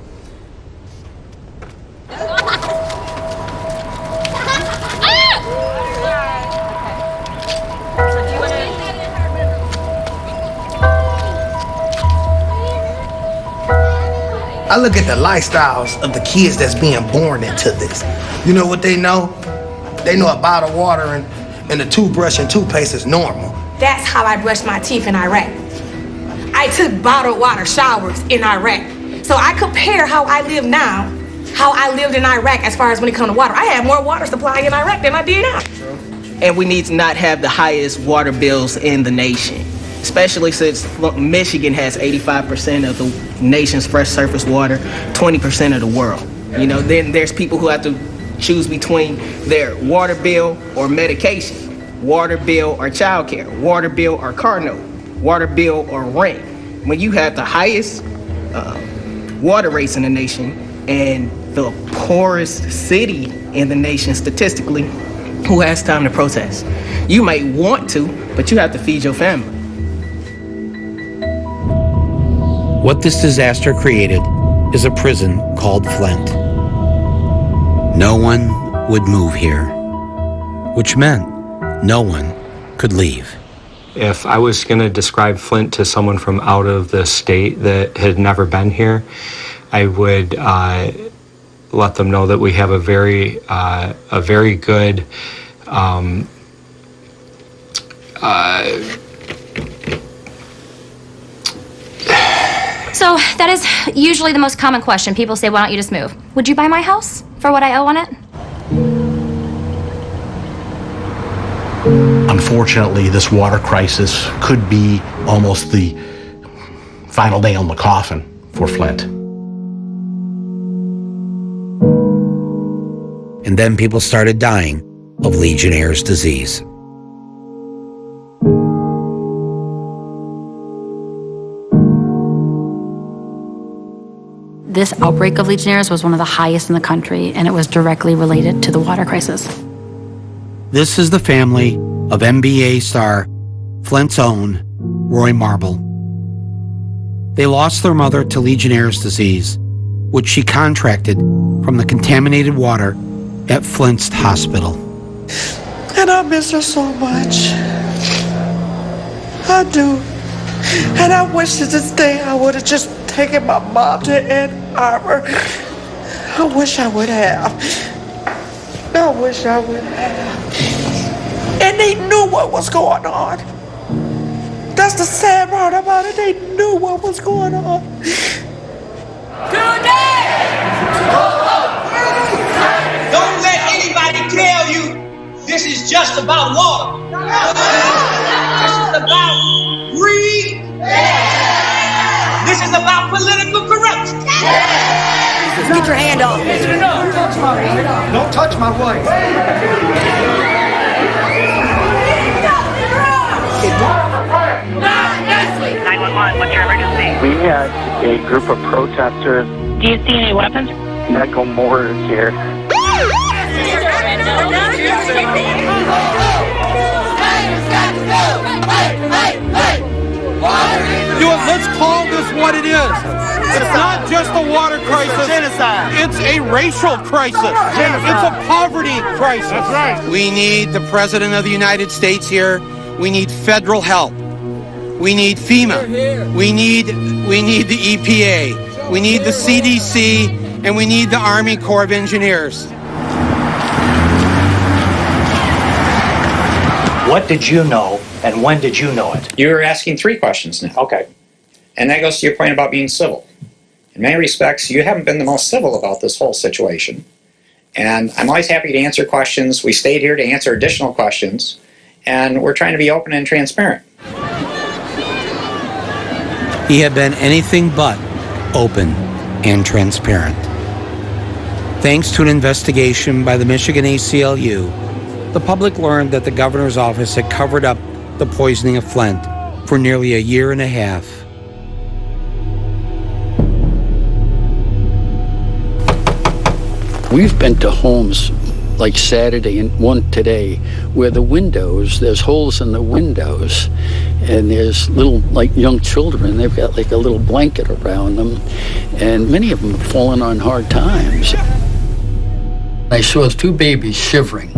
I look at the lifestyles of the kids that's being born into this. You know what they know? They know a bottle of water and a toothbrush and toothpaste is normal. That's how I brushed my teeth in Iraq. I took bottled water showers in Iraq. So I compare how I live now, how I lived in Iraq as far as when it comes to water. I had more water supply in Iraq than I did now. And we need to not have the highest water bills in the nation, especially since Michigan has 85% of the nation's fresh surface water, 20% of the world. You know, then there's people who have to choose between their water bill or medication, water bill or childcare, water bill or car note, water bill or rent. When you have the highest water rates in the nation and the poorest city in the nation statistically, who has time to protest? You might want to, but you have to feed your family. What this disaster created is a prison called Flint. No one would move here, which meant no one could leave. If I was going to describe Flint to someone from out of the state that had never been here, I would let them know that we have a very good So that is usually the most common question. People say, why don't you just move? Would you buy my house for what I owe on it? Unfortunately, this water crisis could be almost the final nail in the coffin for Flint. And then people started dying of Legionnaire's disease. This outbreak of Legionnaires was one of the highest in the country, and it was directly related to the water crisis. This is the family of NBA star Flint's own Roy Marble. They lost their mother to Legionnaire's disease, which she contracted from the contaminated water at Flint's hospital. And I miss her so much. I do. And I wish to this day I would have just taken my mom to Ann Arbor. I wish I would have. I wish I would have. And they knew what was going on. That's the sad part about it. They knew what was going on. Today! Don't let anybody tell you this is just about water. This is about greed. This is about political corruption. Get your hand off me. Don't touch my wife. What's your emergency? We had a group of protesters. Do you see any weapons? Medical mortars here. Let's call this what it is. It's not just a water crisis. It's a genocide. It's a racial crisis. It's a poverty crisis. That's right. We need the President of the United States here. We need federal help. We need FEMA. We need the EPA. We need the CDC, and we need the Army Corps of Engineers. What did you know, and when did you know it? You're asking three questions now. Okay. And that goes to your point about being civil. In many respects, you haven't been the most civil about this whole situation. And I'm always happy to answer questions. We stayed here to answer additional questions. And we're trying to be open and transparent. He had been anything but open and transparent. Thanks to an investigation by the Michigan ACLU, the public learned that the governor's office had covered up the poisoning of Flint for nearly a year and a half. We've been to homes like Saturday and one today where the windows, there's holes in the windows and there's little like young children, they've got like a little blanket around them and many of them have fallen on hard times. I saw two babies shivering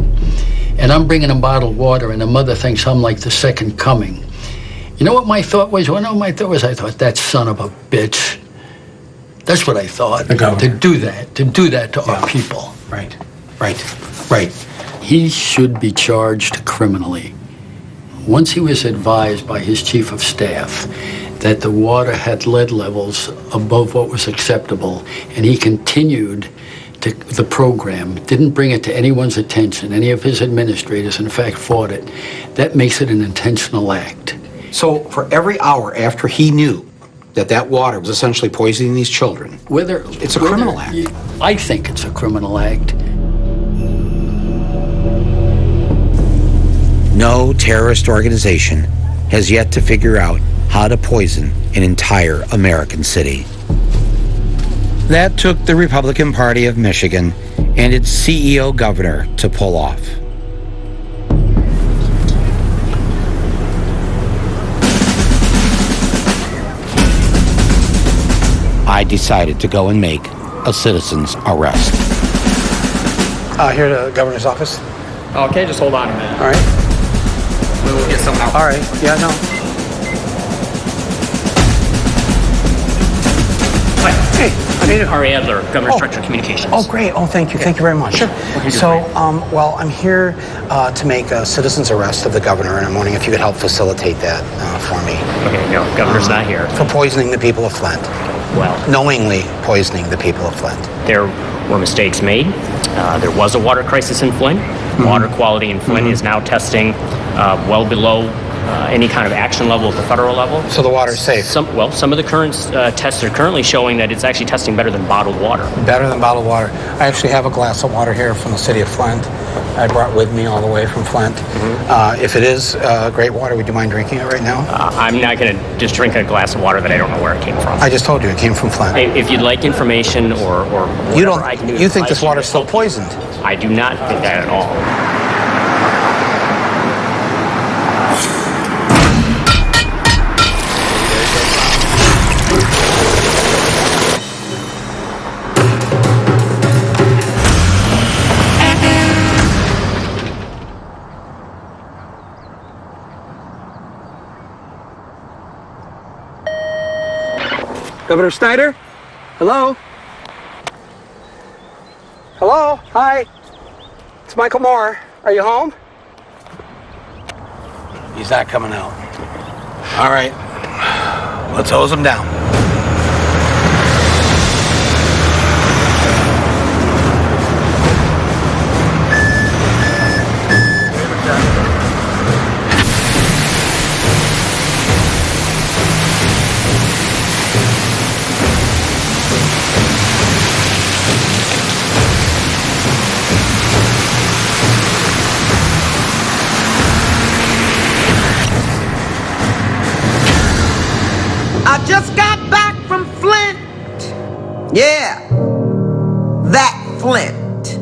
and I'm bringing them bottled water and the mother thinks I'm like the second coming. You know what my thought was? Well, no, my thought was I thought, that son of a bitch. That's what I thought. To do that to our people. Right. He should be charged criminally. Once he was advised by his chief of staff that the water had lead levels above what was acceptable, and he continued the program, didn't bring it to anyone's attention, any of his administrators, in fact, fought it, that makes it an intentional act. So for every hour after he knew that water was essentially poisoning these children, it's a criminal act. I think it's a criminal act. No terrorist organization has yet to figure out how to poison an entire American city. That took the Republican Party of Michigan and its CEO governor to pull off. I decided to go and make a citizen's arrest. Here at the governor's office. Okay, just hold on a minute. All right. We'll get someone out. All right. Yeah, no. Hey, Ari Adler, Governor Structure Communications. Oh, great. Oh, thank you. Thank you very much. Sure. So, well, I'm here to make a citizen's arrest of the governor, and I'm wondering if you could help facilitate that for me. Okay, no, governor's not here. For poisoning the people of Flint. Well, knowingly poisoning the people of Flint. There were mistakes made. There was a water crisis in Flint. Water quality in Flint is now testing well below any kind of action level at the federal level. So the water's safe? Some of the current tests are currently showing that it's actually testing better than bottled water. Better than bottled water. I actually have a glass of water here from the city of Flint. I brought with me all the way from Flint. If it is great water, would you mind drinking it right now? I'm not going to just drink a glass of water that I don't know where it came from. I just told you it came from Flint. If you'd like information or you don't. I can do, you think this water's still poisoned? I do not think that at all. Governor Snyder? Hello? Hello? Hi. It's Michael Moore. Are you home? He's not coming out. All right. Let's hose him down. I just got back from Flint. Yeah, that Flint.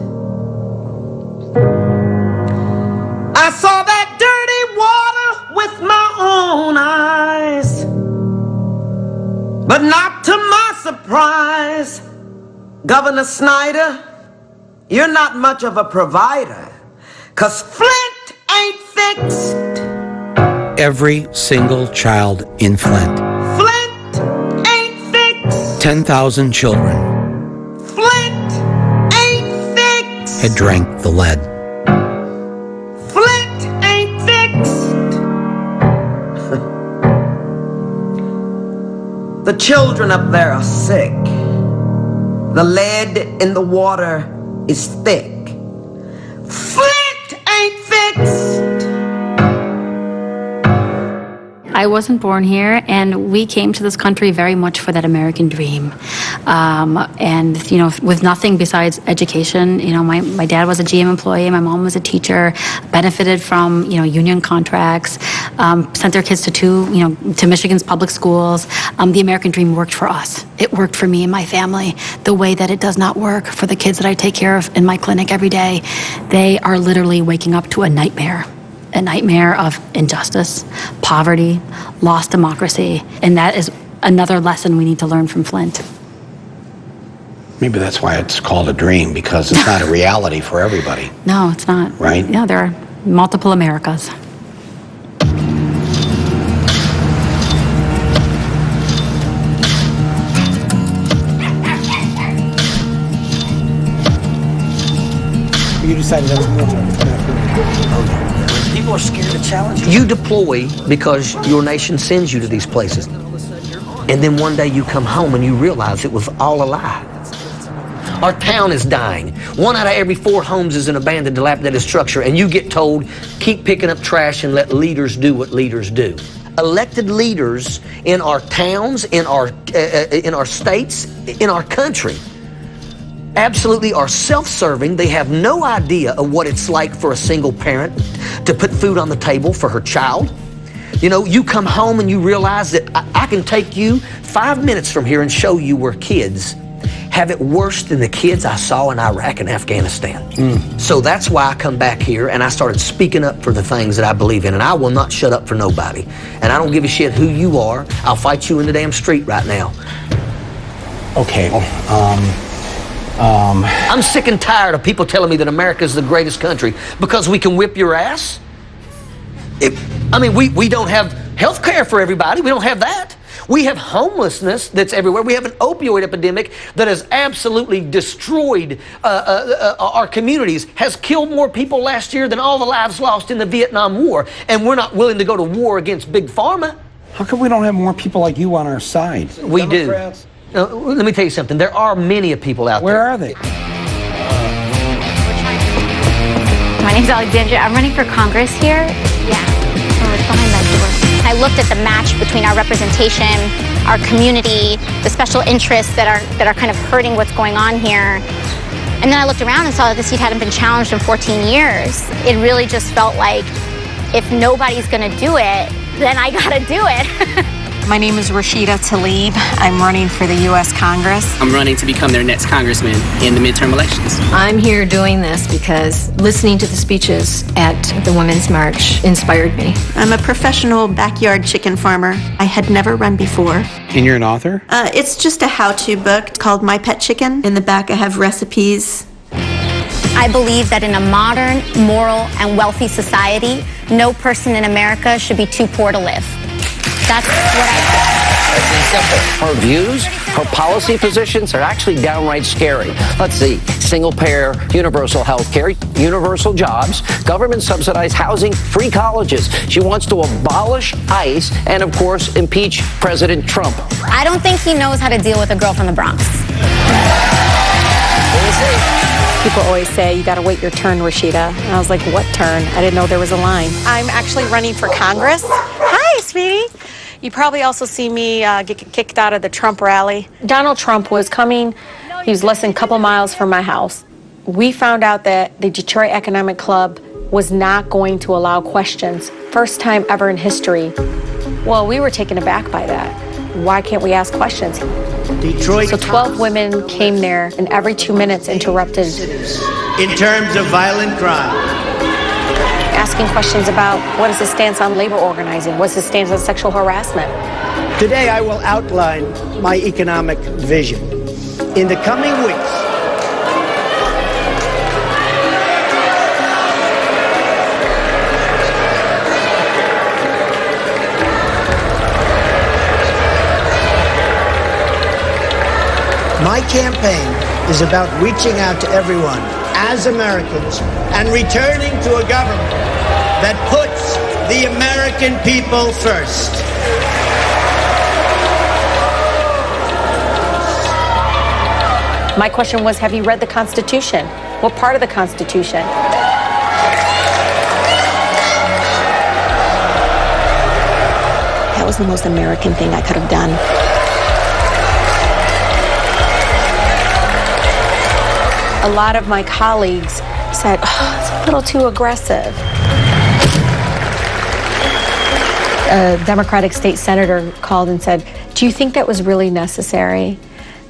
I saw that dirty water with my own eyes. But not to my surprise, Governor Snyder, you're not much of a provider, 'cause Flint ain't fixed. Every single child in Flint. 10,000 children 6 had drank the lead. Flint ain't fixed. The children up there are sick. The lead in the water is thick. Flint ain't fixed. I wasn't born here, and we came to this country very much for that American dream. And, you know, with nothing besides education, you know, my dad was a GM employee, my mom was a teacher, benefited from, you know, union contracts, sent their kids to Michigan's public schools. The American dream worked for us. It worked for me and my family the way that it does not work for the kids that I take care of in my clinic every day. They are literally waking up to a nightmare of injustice, poverty, lost democracy, and that is another lesson we need to learn from Flint. Maybe that's why it's called a dream, because it's not a reality for everybody. No, it's not. Right? Yeah, there are multiple Americas. You decided that was military. People are scared to challenge you. You deploy because your nation sends you to these places. And then one day you come home and you realize it was all a lie. Our town is dying. 1 out of every 4 homes is an abandoned, dilapidated structure, and you get told, keep picking up trash and let leaders do what leaders do. Elected leaders in our towns, in our states, in our country, absolutely are self-serving. They have no idea of what it's like for a single parent to put food on the table for her child. You know, you come home and you realize that I can take you 5 minutes from here and show you where kids have it worse than the kids I saw in Iraq and Afghanistan. So that's why I come back here and I started speaking up for the things that I believe in, and I will not shut up for nobody. And I don't give a shit who you are. I'll fight you in the damn street right now. Okay, I'm sick and tired of people telling me that America is the greatest country because we can whip your ass. We don't have health care for everybody. We don't have that. We have homelessness that's everywhere. We have an opioid epidemic that has absolutely destroyed our communities, has killed more people last year than all the lives lost in the Vietnam War, and we're not willing to go to war against Big Pharma. How come we don't have more people like you on our side? We Democrats? do. Let me tell you something. There are many people out Where there. are they? My name's Alexandria. I'm running for Congress here. Yeah. Oh, it's behind that door. I looked at the match between our representation, our community, the special interests that are kind of hurting what's going on here. And then I looked around and saw that the seat hadn't been challenged in 14 years. It really just felt like if nobody's going to do it, then I got to do it. My name is Rashida Tlaib. I'm running for the U.S. Congress. I'm running to become their next congressman in the midterm elections. I'm here doing this because listening to the speeches at the Women's March inspired me. I'm a professional backyard chicken farmer. I had never run before. And you're an author? It's just a how-to book called My Pet Chicken. In the back I have recipes. I believe that in a modern, moral, and wealthy society, no person in America should be too poor to live. That's what I think. Her views, her policy positions are actually downright scary. Let's see, single payer, universal health care, universal jobs, government subsidized housing, free colleges. She wants to abolish ICE and, of course, impeach President Trump. I don't think he knows how to deal with a girl from the Bronx. People always say, you gotta wait your turn, Rashida. And I was like, what turn? I didn't know there was a line. I'm actually running for Congress. Hi, sweetie. You probably also see me get kicked out of the Trump rally. Donald Trump was coming. He was less than a couple miles from my house. We found out that the Detroit Economic Club was not going to allow questions. First time ever in history. Well, we were taken aback by that. Why can't we ask questions? Detroit. So 12 women came there and every 2 minutes interrupted. In terms of violent crime. Asking questions about what is his stance on labor organizing? What's his stance on sexual harassment? Today I will outline my economic vision. In the coming weeks, my campaign is about reaching out to everyone as Americans and returning to a government that puts the American people first. My question was, have you read the Constitution? What part of the Constitution? That was the most American thing I could have done. A lot of my colleagues said, oh, it's a little too aggressive. A Democratic state senator called and said, do you think that was really necessary?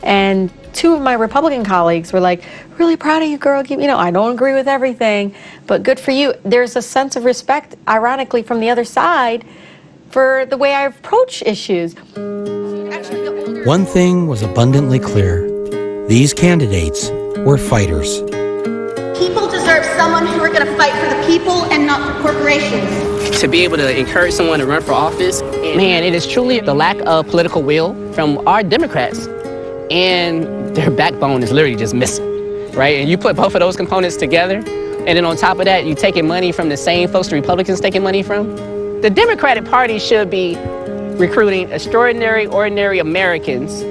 And two of my Republican colleagues were like, really proud of you, girl. You know, I don't agree with everything, but good for you. There's a sense of respect, ironically, from the other side for the way I approach issues. One thing was abundantly clear. These candidates were fighters. People deserve someone who are going to fight for the people and not for corporations. To be able to encourage someone to run for office, man, it is truly the lack of political will from our Democrats. And their backbone is literally just missing, right? And you put both of those components together, and then on top of that, you taking money from the same folks the Republicans taking money from. The Democratic Party should be recruiting extraordinary, ordinary Americans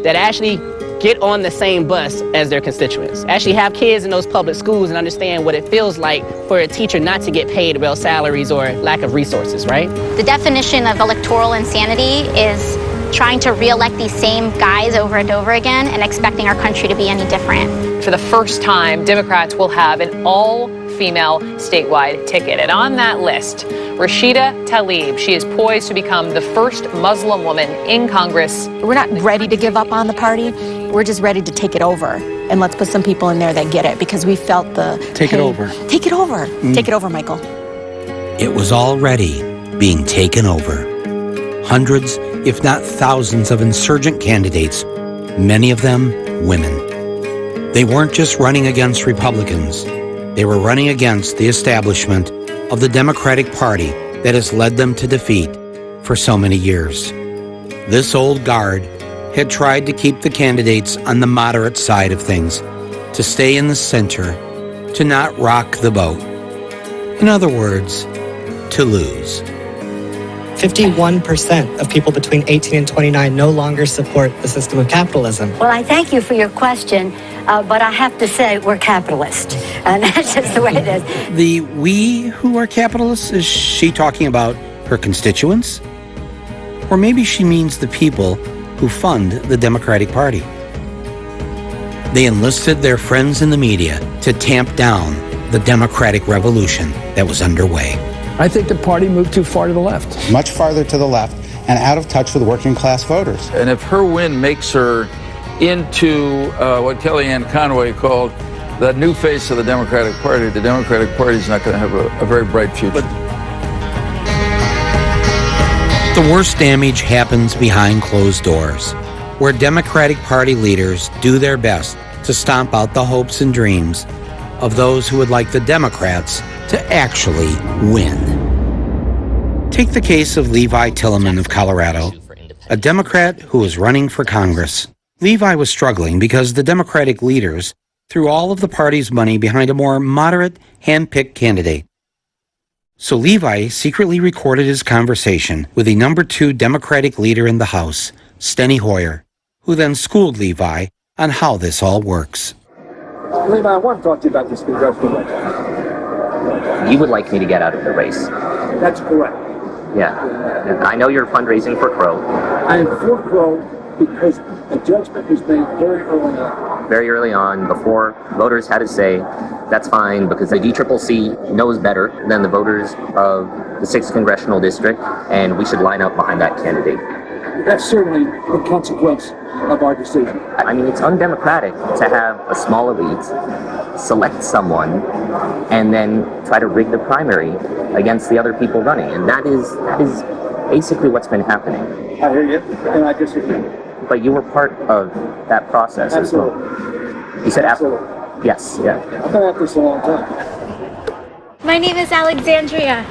that actually get on the same bus as their constituents. Actually have kids in those public schools and understand what it feels like for a teacher not to get paid real salaries or lack of resources, right? The definition of electoral insanity is trying to re-elect these same guys over and over again and expecting our country to be any different. For the first time, Democrats will have an all-female statewide ticket. And on that list, Rashida Tlaib. She is poised to become the first Muslim woman in Congress. We're not ready to give up on the party. We're just ready to take it over. And let's put some people in there that get it because we felt the Take pain. it over. Take it over. Take it over, Michael. It was already being taken over. Hundreds, if not thousands, of insurgent candidates, many of them women. They weren't just running against Republicans. They were running against the establishment of the Democratic Party that has led them to defeat for so many years. This old guard had tried to keep the candidates on the moderate side of things, to stay in the center, to not rock the boat. In other words, to lose. 51% of people between 18 and 29 no longer support the system of capitalism. Well, I thank you for your question, but I have to say we're capitalists, and that's just the way it is. The we who are capitalists, is she talking about her constituents? Or maybe she means the people who fund the Democratic Party. They enlisted their friends in the media to tamp down the democratic revolution that was underway. I think the party moved too far to the left. Much farther to the left and out of touch with working class voters. And if her win makes her into what Kellyanne Conway called the new face of the Democratic Party, the Democratic Party is not going to have a very bright future. The worst damage happens behind closed doors, where Democratic Party leaders do their best to stomp out the hopes and dreams of those who would like the Democrats to actually win. Take the case of Levi Tillman of Colorado, a Democrat who was running for Congress. Levi was struggling because the Democratic leaders threw all of the party's money behind a more moderate, hand-picked candidate. So Levi secretly recorded his conversation with the number 2 Democratic leader in the House, Steny Hoyer, who then schooled Levi on how this all works. Levi, I want to talk to you about this congressional race. You would like me to get out of the race? That's correct. Yeah. I know you're fundraising for Crow. I am for Crow because a judgment was made very early on. Very early on, before voters had to say, that's fine, because the DCCC knows better than the voters of the 6th Congressional District, and we should line up behind that candidate. That's certainly the consequence of our decision. I mean, it's undemocratic to have a small elite select someone and then try to rig the primary against the other people running, and that is basically what's been happening. I hear you, and I disagree. But you were part of that process as well. You said Absolutely. Yes, yeah. I've been at this a long time. My name is Alexandria.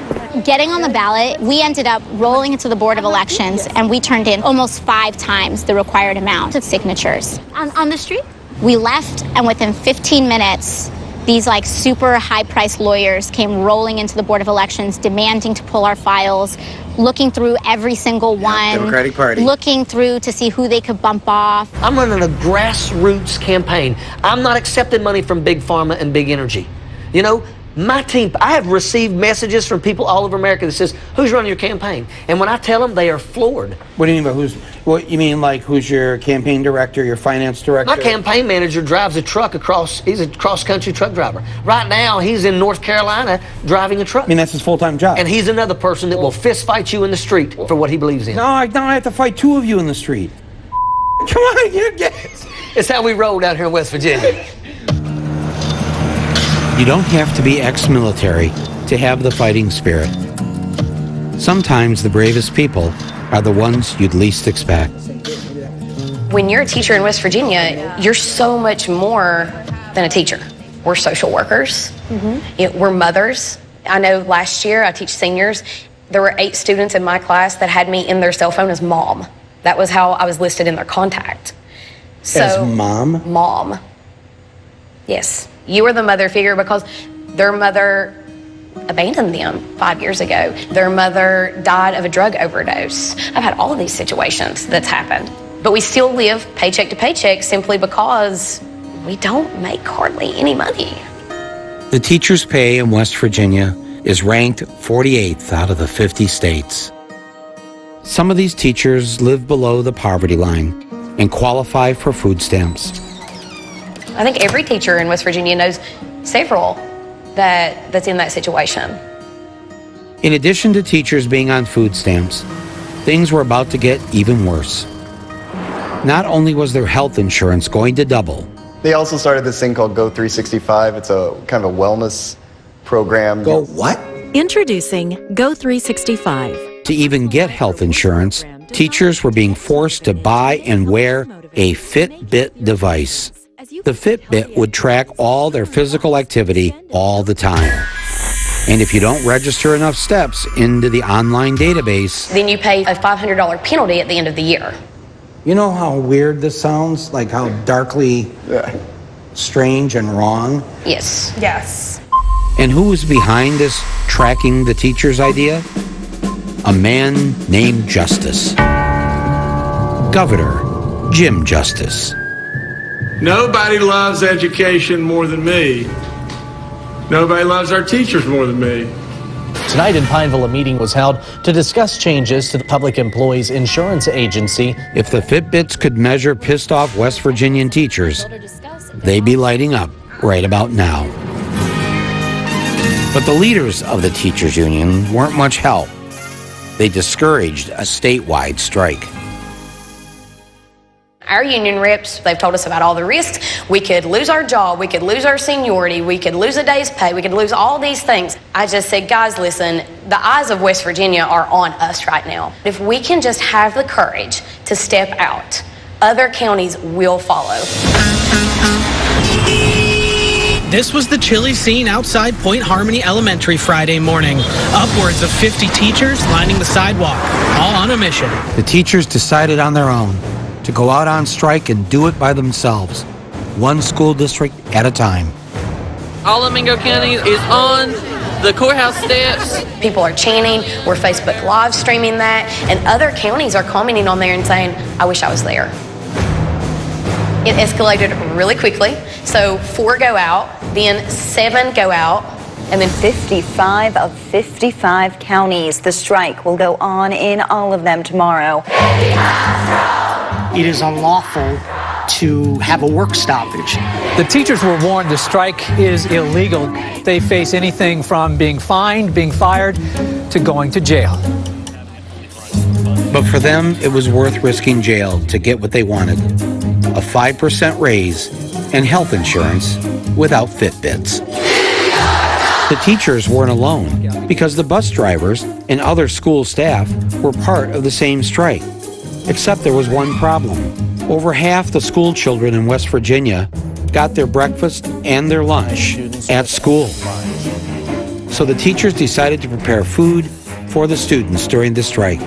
Getting on the ballot, we ended up rolling into the Board of Elections, and we turned in almost 5 times the required amount of signatures. On the street? We left, and within 15 minutes, these like super high-priced lawyers came rolling into the Board of Elections, demanding to pull our files, looking through every single one. Democratic Party. Looking through to see who they could bump off. I'm running a grassroots campaign. I'm not accepting money from Big Pharma and Big Energy. You know, my team, I have received messages from people all over America that says, who's running your campaign? And when I tell them, they are floored. What do you mean by who's, what you mean like who's your campaign director, your finance director? My campaign manager drives a truck across, he's a cross-country truck driver. Right now, he's in North Carolina driving a truck. I mean, that's his full-time job. And he's another person that will fist fight you in the street for what he believes in. No, I have to fight 2 of you in the street. Come on, you get it. It's how we roll down here in West Virginia. You don't have to be ex-military to have the fighting spirit. Sometimes the bravest people are the ones you'd least expect. When you're a teacher in West Virginia, you're so much more than a teacher. We're social workers. You know, we're mothers. I know last year I teach seniors. There were 8 students in my class that had me in their cell phone as mom. That was how I was listed in their contact. So, as mom? Mom. Yes. You were the mother figure because their mother abandoned them 5 years ago. Their mother died of a drug overdose. I've had all of these situations that's happened. But we still live paycheck to paycheck simply because we don't make hardly any money. The teacher's pay in West Virginia is ranked 48th out of the 50 states. Some of these teachers live below the poverty line and qualify for food stamps. I think every teacher in West Virginia knows several that's in that situation. In addition to teachers being on food stamps, things were about to get even worse. Not only was their health insurance going to double, they also started this thing called Go 365. It's a kind of a wellness program. Go what? Introducing Go 365. To even get health insurance, teachers were being forced to buy and wear a Fitbit device. The Fitbit would track all their physical activity all the time. And if you don't register enough steps into the online database, then you pay a $500 penalty at the end of the year. You know how weird this sounds? Like how darkly strange and wrong? Yes. Yes. And who was behind this tracking the teachers idea? A man named Justice. Governor Jim Justice. Nobody loves education more than me. Nobody loves our teachers more than me. Tonight in Pineville, a meeting was held to discuss changes to the Public Employees Insurance Agency. If the Fitbits could measure pissed off West Virginian teachers, they'd be lighting up right about now. But the leaders of the teachers union weren't much help. They discouraged a statewide strike. Our union reps, they've told us about all the risks. We could lose our job, we could lose our seniority, we could lose a day's pay, we could lose all these things. I just said, guys, listen, the eyes of West Virginia are on us right now. If we can just have the courage to step out, other counties will follow. This was the chilly scene outside Point Harmony Elementary Friday morning. Upwards of 50 teachers lining the sidewalk, all on a mission. The teachers decided on their own to go out on strike and do it by themselves, one school district at a time. All of Mingo County is on the courthouse steps. People are chanting, we're Facebook live streaming that, and other counties are commenting on there and saying, I wish I was there. It escalated really quickly. So 4 go out, then 7 go out, and then 55 of 55 counties. The strike will go on in all of them tomorrow. It is unlawful to have a work stoppage. The teachers were warned the strike is illegal. They face anything from being fined, being fired, to going to jail. But for them, it was worth risking jail to get what they wanted. A 5% raise and health insurance without Fitbits. The teachers weren't alone because the bus drivers and other school staff were part of the same strike. Except there was one problem. Over half the school children in West Virginia got their breakfast and their lunch at school. So the teachers decided to prepare food for the students during the strike.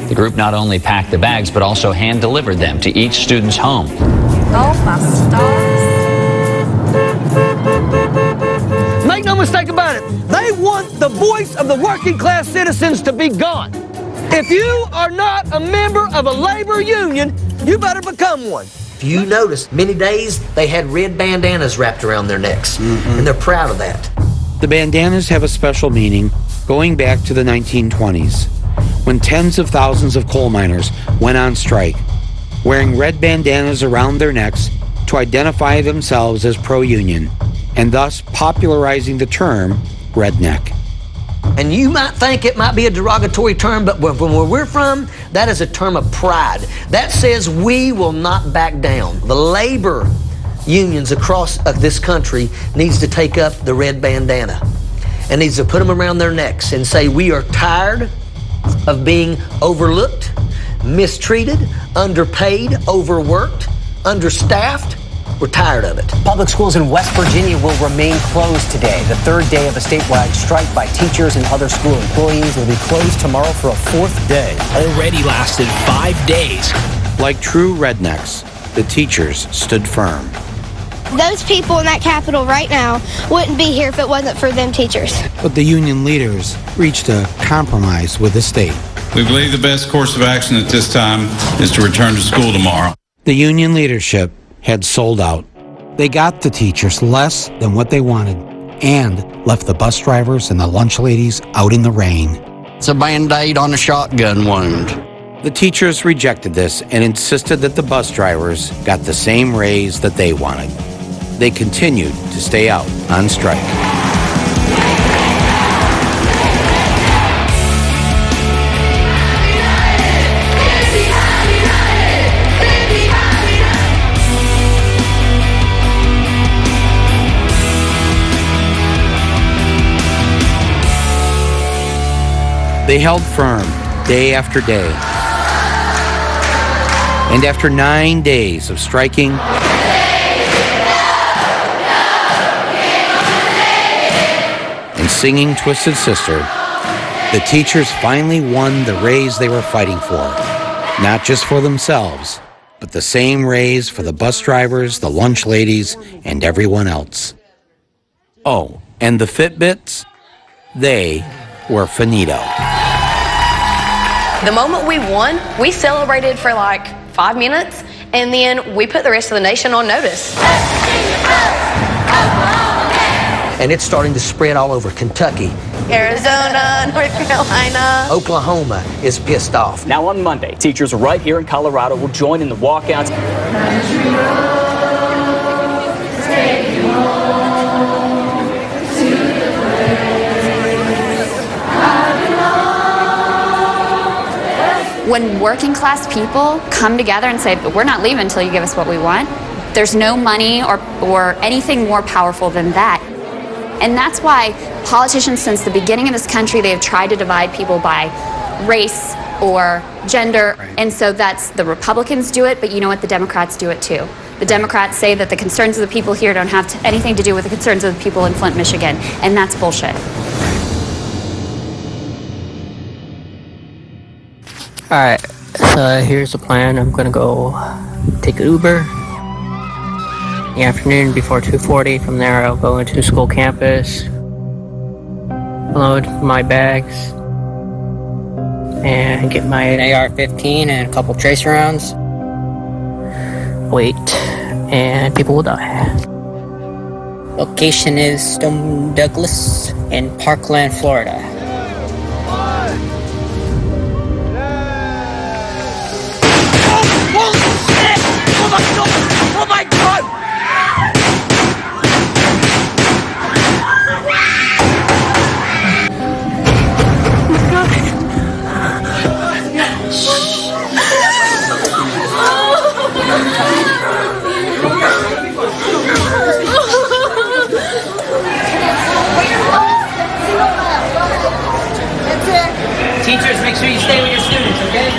The group not only packed the bags, but also hand-delivered them to each student's home. Oh, my stars. Make no mistake about it, they want the voice of the working class citizens to be gone. If you are not a member of a labor union, you better become one. If you notice, many days they had red bandanas wrapped around their necks, and they're proud of that. The bandanas have a special meaning going back to the 1920s, when tens of thousands of coal miners went on strike, wearing red bandanas around their necks to identify themselves as pro-union, and thus popularizing the term redneck. And you might think it might be a derogatory term, but from where we're from, that is a term of pride. That says we will not back down. The labor unions across this country needs to take up the red bandana and needs to put them around their necks and say we are tired of being overlooked, mistreated, underpaid, overworked, understaffed. We're tired of it. Public schools in West Virginia will remain closed today. The third day of a statewide strike by teachers and other school employees will be closed tomorrow for a fourth day. Already lasted 5 days. Like true rednecks, the teachers stood firm. Those people in that Capitol right now wouldn't be here if it wasn't for them teachers. But the union leaders reached a compromise with the state. We believe the best course of action at this time is to return to school tomorrow. The union leadership had sold out. They got the teachers less than what they wanted and left the bus drivers and the lunch ladies out in the rain. It's a Band-Aid on a shotgun wound. The teachers rejected this and insisted that the bus drivers got the same raise that they wanted. They continued to stay out on strike. They held firm day after day. And after 9 days of striking, and singing Twisted Sister, the teachers finally won the raise they were fighting for, not just for themselves, but the same raise for the bus drivers, the lunch ladies, and everyone else. Oh, and the Fitbits? They were finito. The moment we won, we celebrated for like 5 minutes, and then we put the rest of the nation on notice. And it's starting to spread all over Kentucky. Arizona, North Carolina. Oklahoma is pissed off. Now on Monday, teachers right here in Colorado will join in the walkouts. When working class people come together and say, but we're not leaving until you give us what we want, there's no money or anything more powerful than that. And that's why politicians since the beginning of this country, they have tried to divide people by race or gender. Right. And so that's the Republicans do it, but you know what? The Democrats do it too. The Democrats say that the concerns of the people here don't have anything to do with the concerns of the people in Flint, Michigan. And that's bullshit. All right, so here's the plan. I'm gonna go take an Uber in the afternoon before 2:40. From there, I'll go into school campus, load my bags, and get my AR-15 and a couple tracer rounds. Wait, and people will die. Location is Stone Douglas in Parkland, Florida. Oh my God! Teachers, make sure you stay with your students, okay?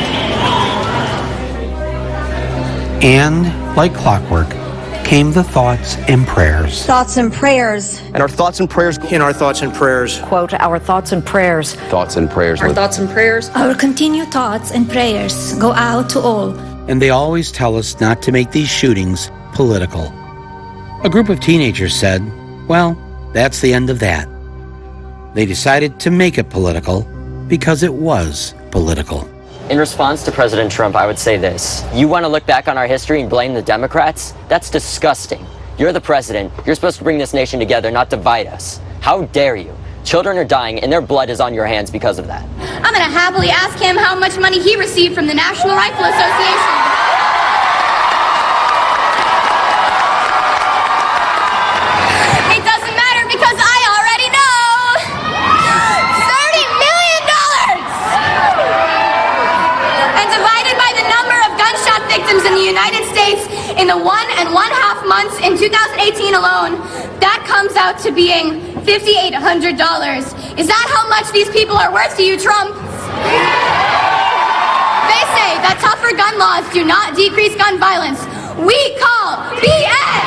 And, like clockwork, came the thoughts and prayers. Thoughts and prayers. And our thoughts and prayers. In our thoughts and prayers. Quote, our thoughts and prayers. Thoughts and prayers. Our thoughts and prayers. Our continued thoughts and prayers go out to all. And they always tell us not to make these shootings political. A group of teenagers said, well, that's the end of that. They decided to make it political because it was political. In response to President Trump, I would say this. You want to look back on our history and blame the Democrats? That's disgusting. You're the president. You're supposed to bring this nation together, not divide us. How dare you? Children are dying and their blood is on your hands because of that. I'm going to happily ask him how much money he received from the National Rifle Association. It doesn't matter because I already know. $30 million! And divided by the number of gunshot victims in the United States in the 1.5 months in 2018 alone, that comes out to being $5,800. Is that how much these people are worth to you, Trump? They say that tougher gun laws do not decrease gun violence. We call BS!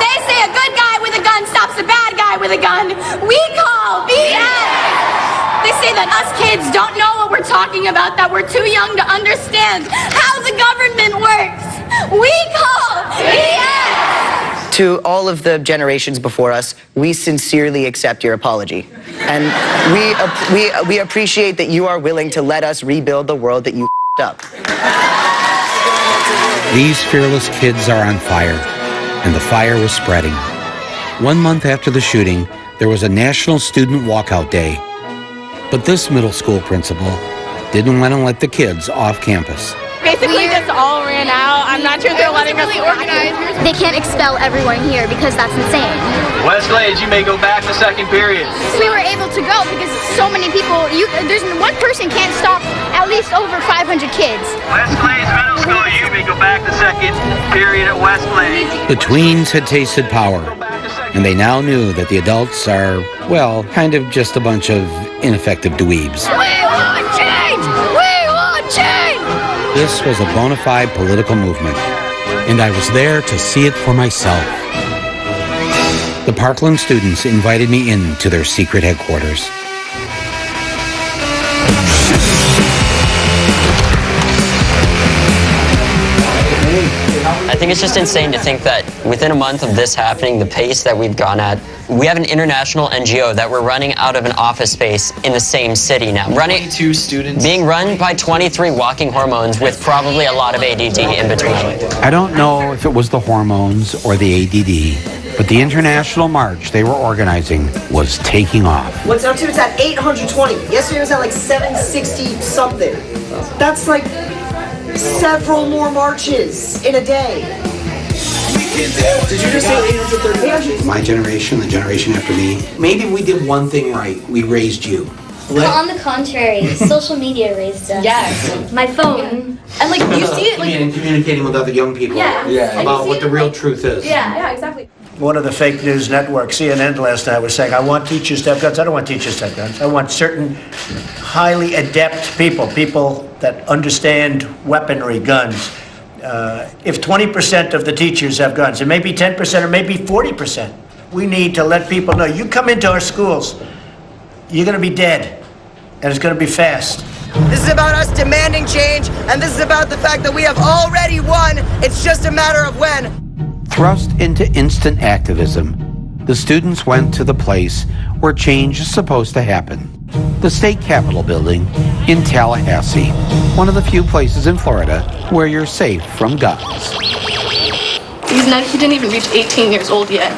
They say a good guy with a gun stops a bad guy with a gun. We call BS! They say that us kids don't know what we're talking about, that we're too young to understand how the government works. We call BS! To all of the generations before us, we sincerely accept your apology. And we appreciate that you are willing to let us rebuild the world that you f***ed up. These fearless kids are on fire, and the fire was spreading. 1 month after the shooting, there was a National Student Walkout Day. But this middle school principal didn't want to let the kids off campus. Basically, just all ran out. I'm not sure they're letting us organize. They can't expel everyone here because that's insane. Westlake, you may go back to second period. We were able to go because so many people. There's one person can't stop at least over 500 kids. Westlake Middle School, you may go back to second period at Westlake. The tweens had tasted power, and they now knew that the adults are, well, kind of just a bunch of ineffective dweebs. We want change! We want change! This was a bona fide political movement, and I was there to see it for myself. the Parkland students invited me into their secret headquarters. I think it's just insane to think that within a month of this happening, the pace that we've gone at, we have an international NGO that we're running out of an office space in the same city now. 22 students. Being run by 23 walking hormones with probably a lot of ADD in between. I don't know if it was the hormones or the ADD, but the international march they were organizing was taking off. What's up to? It's at 820. Yesterday was at like 760 something. That's like several more marches in a day. Did you just say 830? My generation, the generation after me, maybe we did one thing right. We raised you. On the contrary, social media raised us. Yes. My phone. And like you see it like communicating with other young people about what the real truth is. Yeah, exactly. One of the fake news networks, CNN last night, was saying, I want teachers to have guns. I don't want teachers to have guns. I want certain highly adept people that understand weaponry, guns. If 20% of the teachers have guns, it may be 10% or maybe 40%. We need to let people know, you come into our schools, you're going to be dead, and it's going to be fast. This is about us demanding change, and this is about the fact that we have already won. It's just a matter of when. Thrust into instant activism, the students went to the place where change is supposed to happen. The state capitol building in Tallahassee, one of the few places in Florida where you're safe from guns. He didn't even reach 18 years old yet.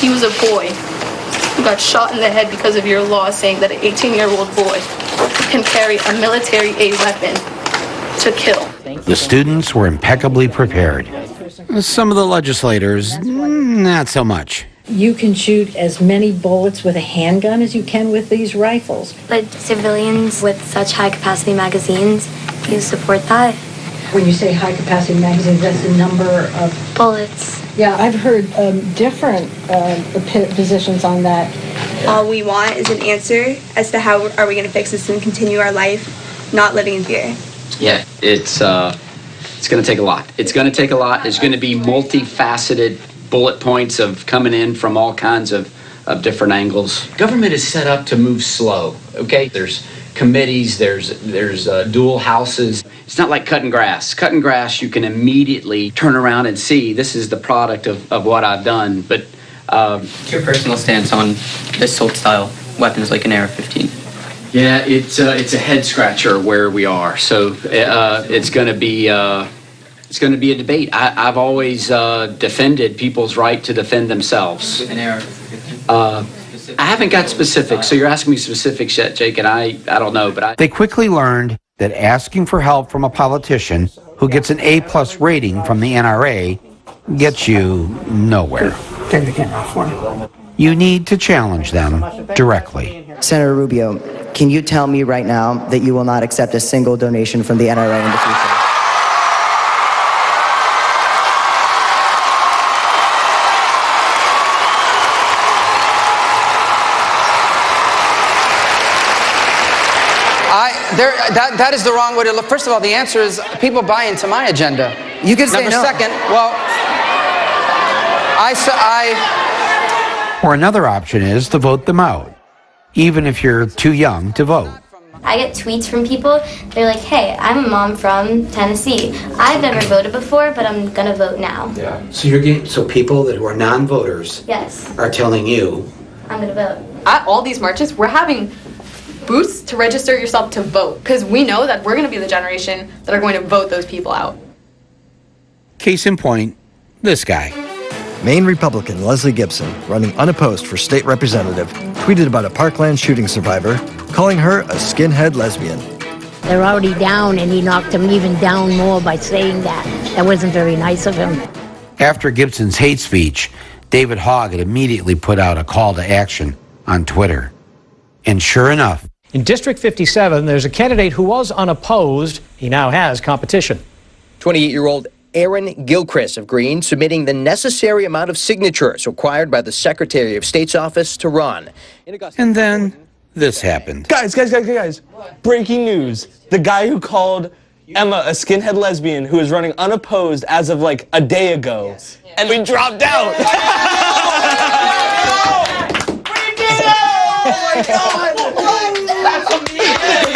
He was a boy who got shot in the head because of your law saying that an 18-year-old boy can carry a military-aid weapon to kill. The students were impeccably prepared. Some of the legislators, not so much. You can shoot as many bullets with a handgun as you can with these rifles. But civilians with such high-capacity magazines, do you support that? When you say high-capacity magazines, that's the number of bullets. Yeah, I've heard different positions on that. All we want is an answer as to how are we going to fix this and continue our life, not living in fear. Yeah, it's going to take a lot. It's going to take a lot. There's going to be multifaceted bullet points of coming in from all kinds of different angles. Government is set up to move slow, okay? There's committees, there's dual houses. It's not like cutting grass. Cutting grass, you can immediately turn around and see this is the product of what I've done. But your personal stance on assault-style weapons like an AR-15? Yeah, it's a head scratcher where we are. So it's going to be a debate. I've always defended people's right to defend themselves. With an AR-15? I haven't got specifics, so you're asking me specifics yet, Jake, and I don't know, but They quickly learned that asking for help from a politician who gets an A+ rating from the NRA gets you nowhere. Turn the camera off for me. You need to challenge them directly. Senator Rubio, can you tell me right now that you will not accept a single donation from the NRA in the future? That is the wrong way to look. First of all, the answer is people buy into my agenda. You can say no. Second, well, Or another option is to vote them out, even if you're too young to vote. I get tweets from people, they're like, hey, I'm a mom from Tennessee. I've never voted before, but I'm gonna vote now. Yeah. So people who are non-voters Yes, are telling you I'm gonna vote. At all these marches, we're having booths to register yourself to vote because we know that we're going to be the generation that are going to vote those people out. Case in point, this guy. Maine Republican Leslie Gibson, running unopposed for state representative, tweeted about a Parkland shooting survivor, calling her a skinhead lesbian. They're already down, and he knocked them even down more by saying that. That wasn't very nice of him. After Gibson's hate speech, David Hogg had immediately put out a call to action on Twitter. And sure enough, in District 57, there's a candidate who was unopposed. He now has competition. 28-year-old Aaron Gilchrist of Green submitting the necessary amount of signatures required by the Secretary of State's office to run. And then this happened. Guys. Breaking news. The guy who called Emma a skinhead lesbian who is running unopposed as of like a day ago. And we dropped out. my God! That's amazing!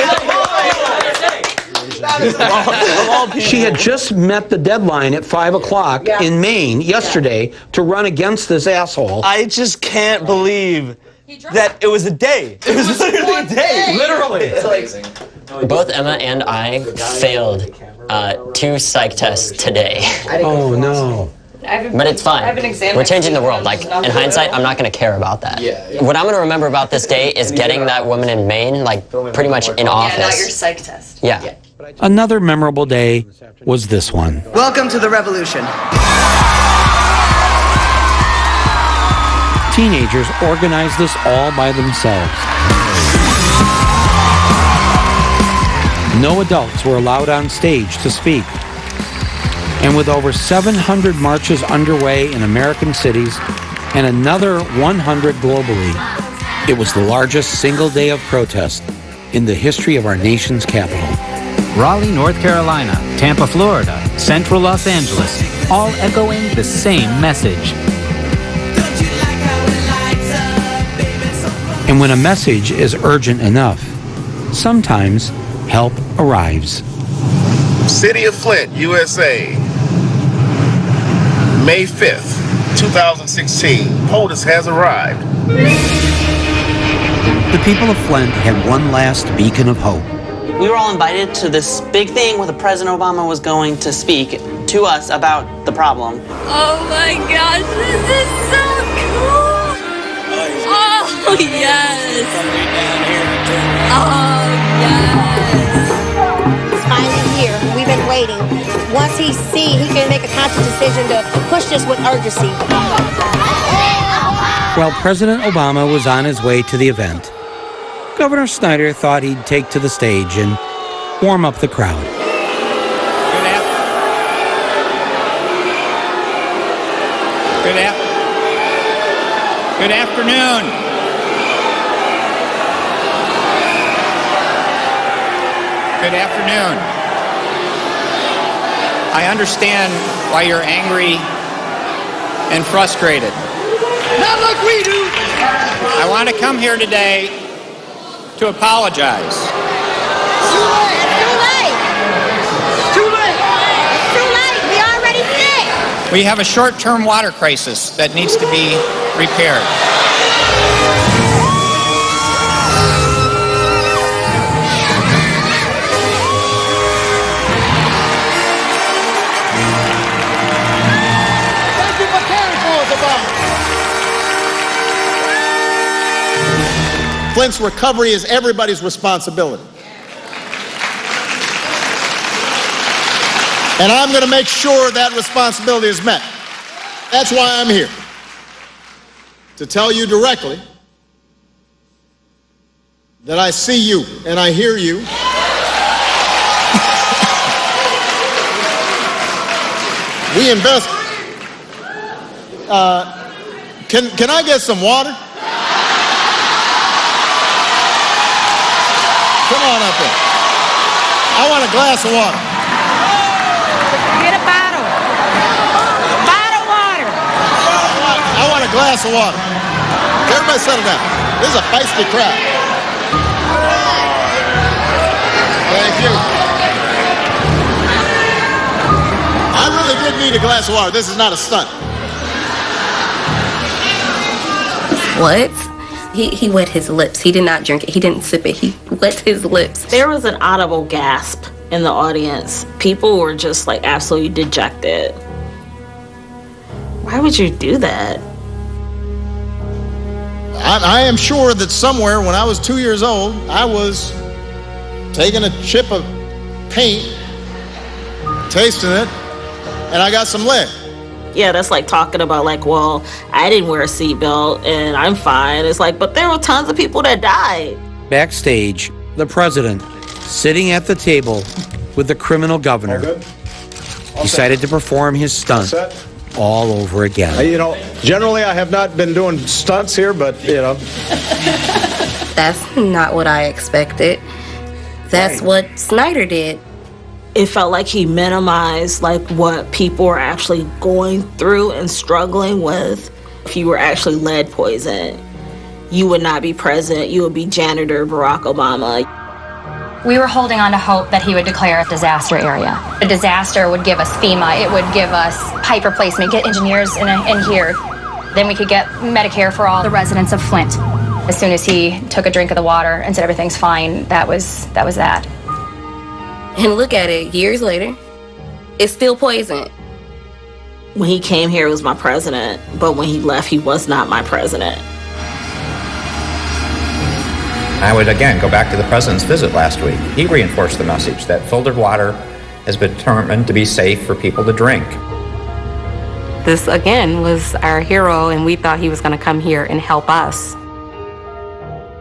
She had just met the deadline at 5 o'clock in Maine yesterday to run against this asshole. I just can't believe that it was a day. It was literally a day. Literally. Both Emma and I failed 2 psych tests today. Oh, no. But it's fine. We're changing the world. Like, in hindsight, I'm not going to care about that. What I'm going to remember about this day is getting that woman in Maine, like, pretty much in office. Not your psych test. Yeah. Another memorable day was this one. Welcome to the revolution. Teenagers organized this all by themselves. No adults were allowed on stage to speak. And with over 700 marches underway in American cities and another 100 globally, it was the largest single day of protest in the history of our nation's capital. Raleigh, North Carolina, Tampa, Florida, Central Los Angeles, all echoing the same message. And when a message is urgent enough, sometimes help arrives. City of Flint, USA, May 5th, 2016. POTUS has arrived. The people of Flint had one last beacon of hope. We were all invited to this big thing where the President Obama was going to speak to us about the problem. Oh my gosh, this is so cool! Oh yes! Oh yes! It's finally here. We've been waiting. Once he can make a conscious decision to push this with urgency. While President Obama was on his way to the event, Governor Snyder thought he'd take to the stage and warm up the crowd. Good afternoon. Good afternoon. I understand why you're angry and frustrated. Not like we do! I want to come here today to apologize. Too late! Too late! Too late! We already sick! We have a short-term water crisis that needs to be repaired. Thank you for caring for us, Obama. Flint's recovery is everybody's responsibility. And I'm going to make sure that responsibility is met. That's why I'm here. To tell you directly that I see you and I hear you. We invest. Can I get some water? Come on up here. I want a glass of water. Get a bottle. Bottle water. I want a glass of water. Everybody settle down. This is a feisty crowd. Thank you. I really did need a glass of water. This is not a stunt. What? He wet his lips. He did not drink it. He didn't sip it. He wet his lips. There was an audible gasp in the audience. People were just like absolutely dejected. Why would you do that? I am sure that somewhere when I was 2 years old, I was taking a chip of paint, tasting it, and I got some lead. Yeah, that's like talking about like, well, I didn't wear a seatbelt and I'm fine. It's like, but there were tons of people that died. Backstage, the president, sitting at the table with the criminal governor, decided to perform his stunt all over again. Generally I have not been doing stunts here, but, That's not what I expected. That's what Snyder did. It felt like he minimized like what people were actually going through and struggling with. If you were actually lead poisoned, you would not be president, you would be janitor Barack Obama. We were holding on to hope that he would declare a disaster area. A disaster would give us FEMA, it would give us pipe replacement, get engineers in here. Then we could get Medicare for all the residents of Flint. As soon as he took a drink of the water and said everything's fine, that was that. And look at it, years later, it's still poison. When he came here, he was my president, but when he left, he was not my president. I would again go back to the president's visit last week. He reinforced the message that filtered water has been determined to be safe for people to drink. This again was our hero, and we thought he was going to come here and help us.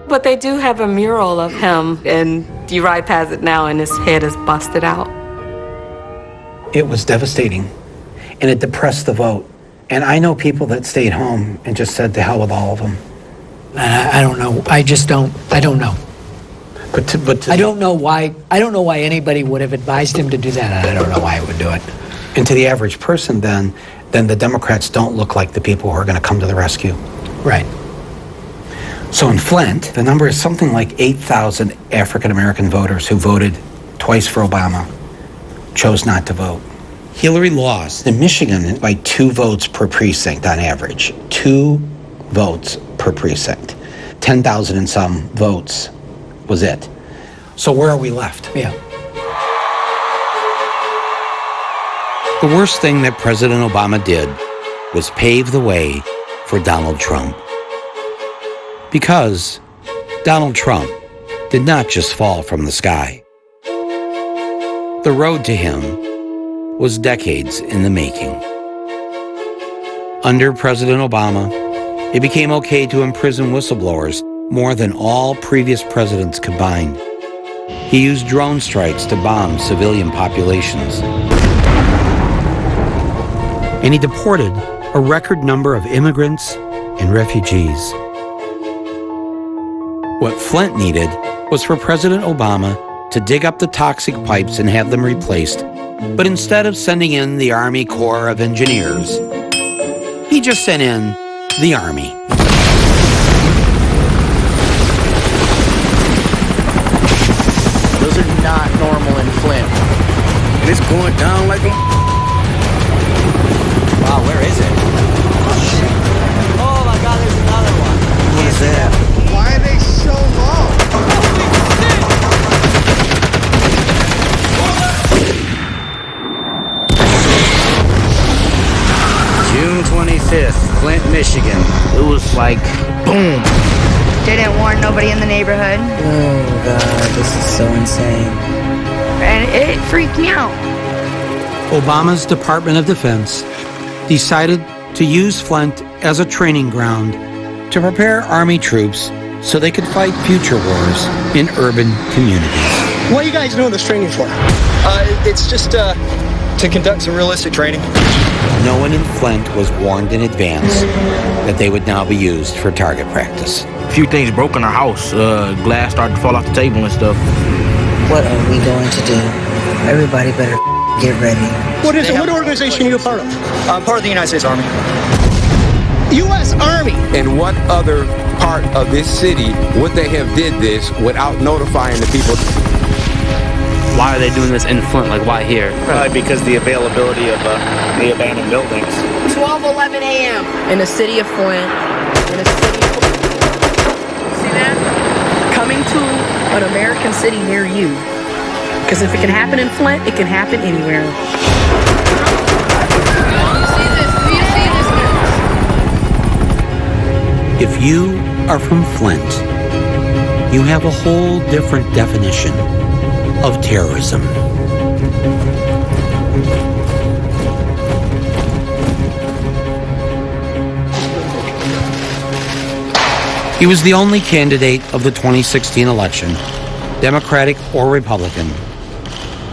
But they do have a mural of him, and you ride past it now and his head is busted out. It was devastating, and it depressed the vote. And I know people that stayed home and just said to hell with all of them. I don't know. I don't know. But I don't know why anybody would have advised him to do that, and I don't know why he would do it. And to the average person then the Democrats don't look like the people who are going to come to the rescue. Right. So in Flint, the number is something like 8,000 African-American voters who voted twice for Obama chose not to vote. Hillary lost in Michigan by 2 votes per precinct on average. 2 votes per precinct. 10,000 and some votes was it. So where are we left? Yeah. The worst thing that President Obama did was pave the way for Donald Trump. Because Donald Trump did not just fall from the sky. The road to him was decades in the making. Under President Obama, it became okay to imprison whistleblowers more than all previous presidents combined. He used drone strikes to bomb civilian populations. And he deported a record number of immigrants and refugees. What Flint needed was for President Obama to dig up the toxic pipes and have them replaced. But instead of sending in the Army Corps of Engineers, he just sent in the Army. Those are not normal in Flint. And it's going down like a... Wow, where is it? Oh, shit. Oh, my God, there's another one. What is that? Why are they so low? June 25th, Flint, Michigan. It was like, boom. They didn't warn nobody in the neighborhood. Oh, God, this is so insane. And it freaked me out. Obama's Department of Defense decided to use Flint as a training ground to prepare Army troops so they could fight future wars in urban communities. What are you guys doing this training for? It's just to conduct some realistic training. No one in Flint was warned in advance that they would now be used for target practice. A few things broke in our house. Glass started to fall off the table and stuff. What are we going to do? Everybody better get ready. What is it? What organization are you a part of? I'm part of the United States Army. U.S. Army. In what other part of this city would they have did this without notifying the people? Why are they doing this in Flint? Like, why here? Probably because the availability of the abandoned buildings. 12:11 a.m. In the city of Flint. See that? Coming to an American city near you. Because if it can happen in Flint, it can happen anywhere. If you are from Flint, you have a whole different definition of terrorism. He was the only candidate of the 2016 election, Democratic or Republican,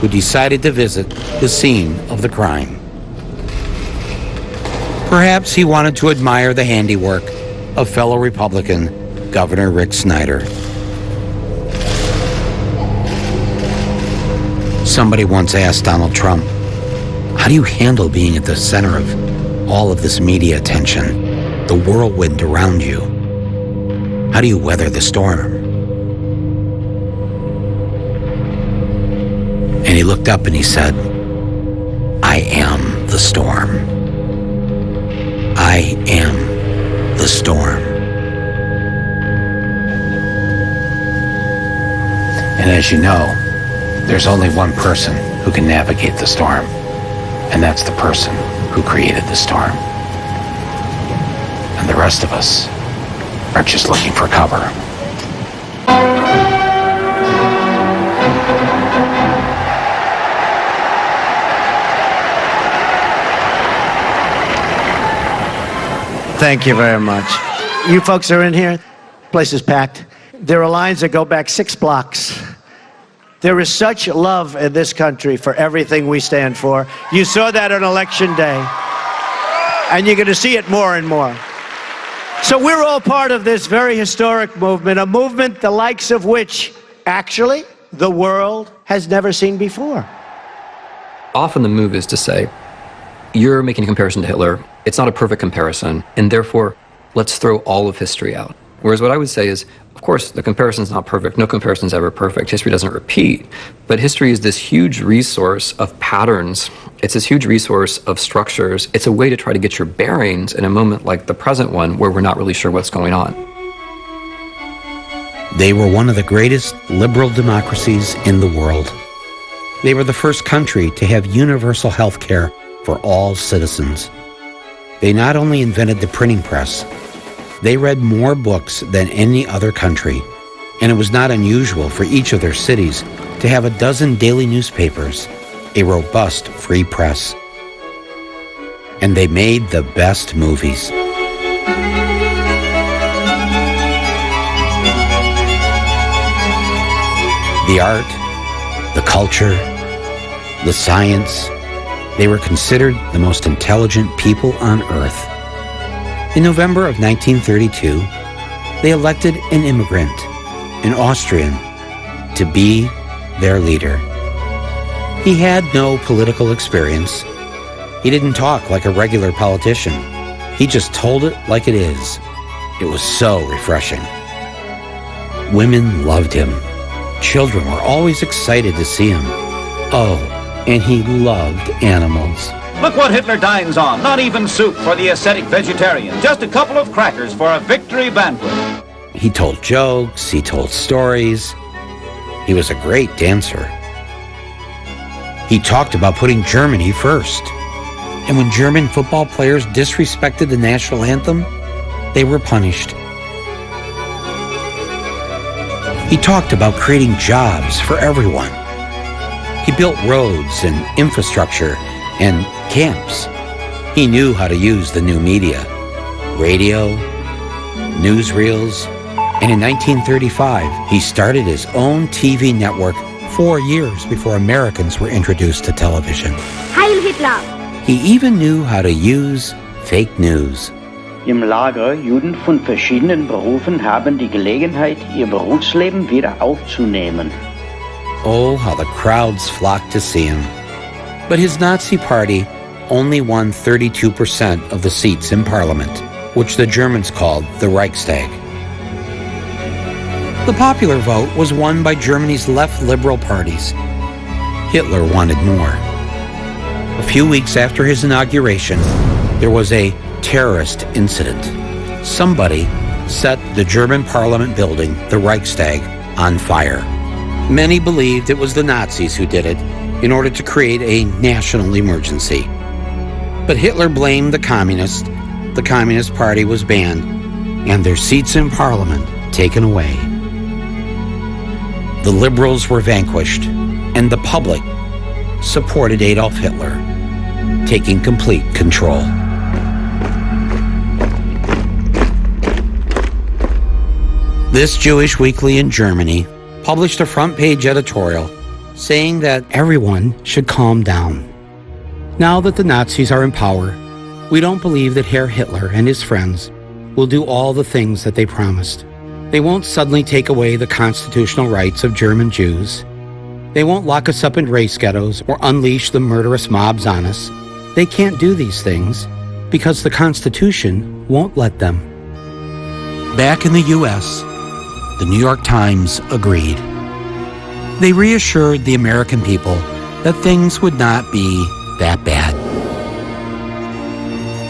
who decided to visit the scene of the crime. Perhaps he wanted to admire the handiwork of fellow Republican Governor Rick Snyder. Somebody once asked Donald Trump, how do you handle being at the center of all of this media attention, the whirlwind around you? How do you weather the storm? And he looked up and he said, I am the storm. I am the storm. And as you know, there's only one person who can navigate the storm, and that's the person who created the storm. And the rest of us are just looking for cover. Thank you very much. You folks are in here. Place is packed. There are lines that go back 6 blocks. There is such love in this country for everything we stand for. You saw that on Election Day. And you're going to see it more and more. So we're all part of this very historic movement, a movement the likes of which, actually, the world has never seen before. Often the move is to say, you're making a comparison to Hitler. It's not a perfect comparison, and therefore, let's throw all of history out. Whereas what I would say is, of course, the comparison's not perfect. No comparison's ever perfect. History doesn't repeat. But history is this huge resource of patterns. It's this huge resource of structures. It's a way to try to get your bearings in a moment like the present one where we're not really sure what's going on. They were one of the greatest liberal democracies in the world. They were the first country to have universal health care for all citizens. They not only invented the printing press, they read more books than any other country, and it was not unusual for each of their cities to have a dozen daily newspapers, a robust free press. And they made the best movies. The art, the culture, the science, they were considered the most intelligent people on earth. In November of 1932, they elected an immigrant, an Austrian, to be their leader. He had no political experience. He didn't talk like a regular politician. He just told it like it is. It was so refreshing. Women loved him. Children were always excited to see him. Oh, and he loved animals. Look what Hitler dines on. Not even soup for the ascetic vegetarian. Just a couple of crackers for a victory banquet. He told jokes. He told stories. He was a great dancer. He talked about putting Germany first. And when German football players disrespected the national anthem, they were punished. He talked about creating jobs for everyone. He built roads and infrastructure and camps. He knew how to use the new media, radio, newsreels, and in 1935, he started his own TV network 4 years before Americans were introduced to television. Heil Hitler! He even knew how to use fake news. Im Lager Juden von verschiedenen Berufen haben die Gelegenheit, ihr Berufsleben wieder aufzunehmen. Oh, how the crowds flocked to see him. But his Nazi party only won 32% of the seats in parliament, which the Germans called the Reichstag. The popular vote was won by Germany's left liberal parties. Hitler wanted more. A few weeks after his inauguration, there was a terrorist incident. Somebody set the German parliament building, the Reichstag, on fire. Many believed it was the Nazis who did it in order to create a national emergency. But Hitler blamed the Communists. The Communist Party was banned, and their seats in parliament taken away. The liberals were vanquished, and the public supported Adolf Hitler, taking complete control. This Jewish weekly in Germany published a front-page editorial saying that everyone should calm down. Now that the Nazis are in power, we don't believe that Herr Hitler and his friends will do all the things that they promised. They won't suddenly take away the constitutional rights of German Jews. They won't lock us up in race ghettos or unleash the murderous mobs on us. They can't do these things because the Constitution won't let them. Back in the U.S., the New York Times agreed. They reassured the American people that things would not be that bad.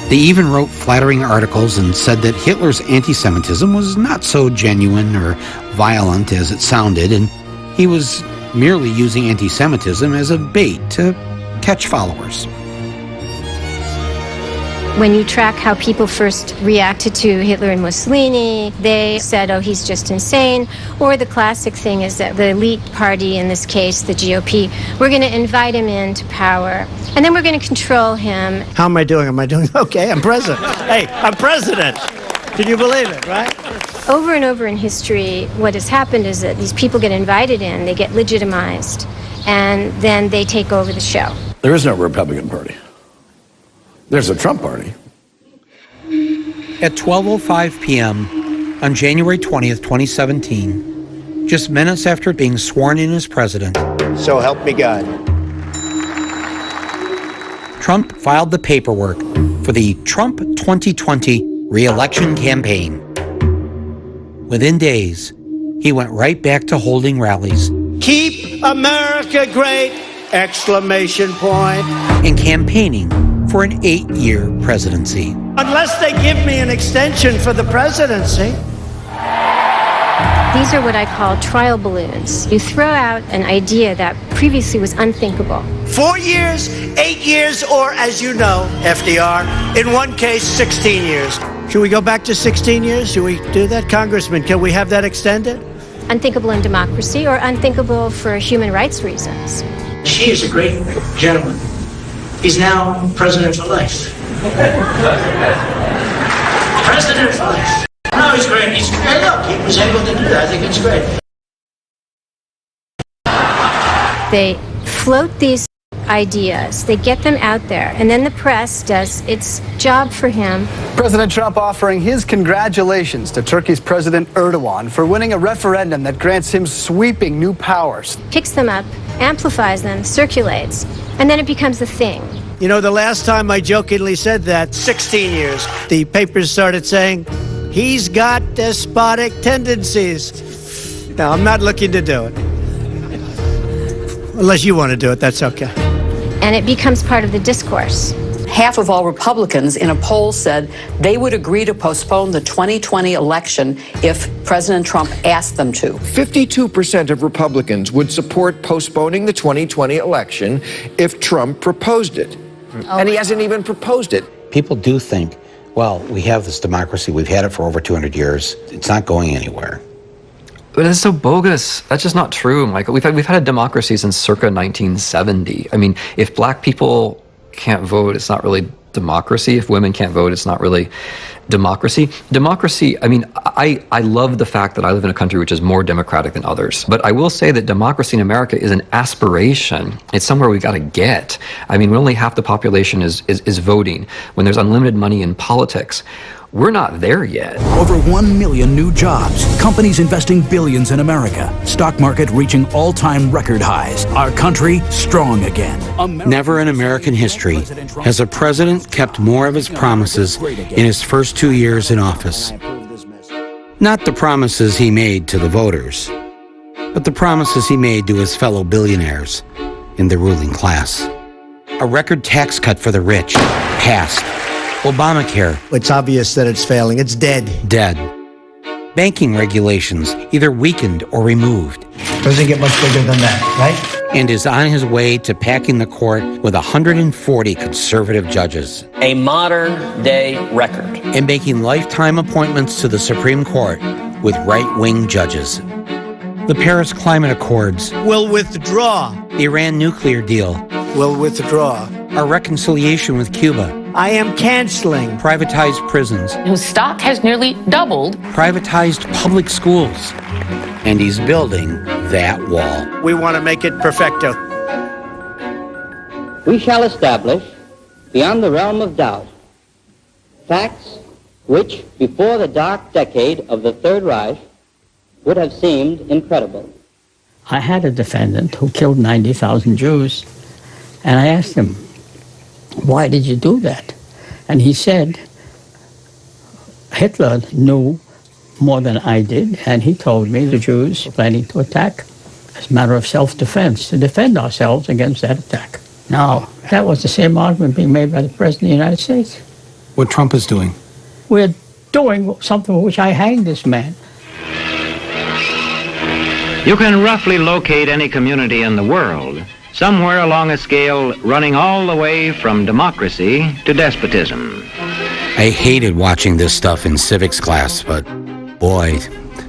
They even wrote flattering articles and said that Hitler's anti-Semitism was not so genuine or violent as it sounded, and he was merely using anti-Semitism as a bait to catch followers. When you track how people first reacted to Hitler and Mussolini, they said, oh, he's just insane. Or the classic thing is that the elite party, in this case, the GOP, we're going to invite him into power, and then we're going to control him. How am I doing? Am I doing okay? I'm president. Hey, I'm president. Can you believe it, right? Over and over in history, what has happened is that these people get invited in, they get legitimized, and then they take over the show. There is no Republican Party. There's a Trump party. At 12:05 p.m. on January 20th, 2017, just minutes after being sworn in as president, so help me God, Trump filed the paperwork for the Trump 2020 re-election campaign. Within days, he went right back to holding rallies. Keep America great! Exclamation point. And campaigning for an 8-year presidency. Unless they give me an extension for the presidency. These are what I call trial balloons. You throw out an idea that previously was unthinkable. 4 years, 8 years, or as you know, FDR, in one case, 16 years. Should we go back to 16 years? Should we do that, Congressman? Can we have that extended? Unthinkable in democracy or unthinkable for human rights reasons. She is a great gentleman. He's now president for life. President for life. No, he's great. He's great. Look, he was able to do that. I think it's great. They float these ideas, they get them out there, and then the press does its job for him. President Trump offering his congratulations to Turkey's President Erdogan for winning a referendum that grants him sweeping new powers. Picks them up, amplifies them, circulates, and then it becomes a thing. You know, the last time I jokingly said that, 16 years, the papers started saying, he's got despotic tendencies. Now, I'm not looking to do it. Unless you want to do it, that's okay. And it becomes part of the discourse. Half of all Republicans in a poll said they would agree to postpone the 2020 election if President Trump asked them to. 52% of Republicans would support postponing the 2020 election if Trump proposed it. And he hasn't even proposed it. People do think, well, we have this democracy, we've had it for over 200 years, it's not going anywhere. But it's so bogus. That's just not true, Michael. We've had a democracy since circa 1970. I mean, if black people can't vote, it's not really democracy. If women can't vote, it's not really democracy. Democracy, I mean, I love the fact that I live in a country which is more democratic than others. But I will say that democracy in America is an aspiration. It's somewhere we got to get. I mean, when only half the population is voting, when there's unlimited money in politics, we're not there yet. Over 1 million new jobs, companies investing billions in America, stock market reaching all-time record highs, our country strong again. Never in American history has a president kept more of his promises in his first 2 years in office. Not the promises he made to the voters, but the promises he made to his fellow billionaires in the ruling class. A record tax cut for the rich, passed. Obamacare. It's obvious that it's failing. It's dead. Dead. Banking regulations either weakened or removed. Doesn't get much bigger than that, right? And is on his way to packing the court with 140 conservative judges. A modern-day record. And making lifetime appointments to the Supreme Court with right-wing judges. The Paris Climate Accords. Will withdraw. The Iran nuclear deal. Will withdraw. Our reconciliation with Cuba. I am canceling. Privatized prisons. Whose stock has nearly doubled. Privatized public schools. And he's building that wall. We want to make it perfecto. We shall establish, beyond the realm of doubt, facts which, before the dark decade of the Third Reich, would have seemed incredible. I had a defendant who killed 90,000 Jews, and I asked him, why did you do that? And he said, Hitler knew more than I did, and he told me the Jews were planning to attack as a matter of self-defense, to defend ourselves against that attack. Now, that was the same argument being made by the President of the United States. What Trump is doing? We're doing something for which I hanged this man. You can roughly locate any community in the world somewhere along a scale running all the way from democracy to despotism. I hated watching this stuff in civics class, but boy,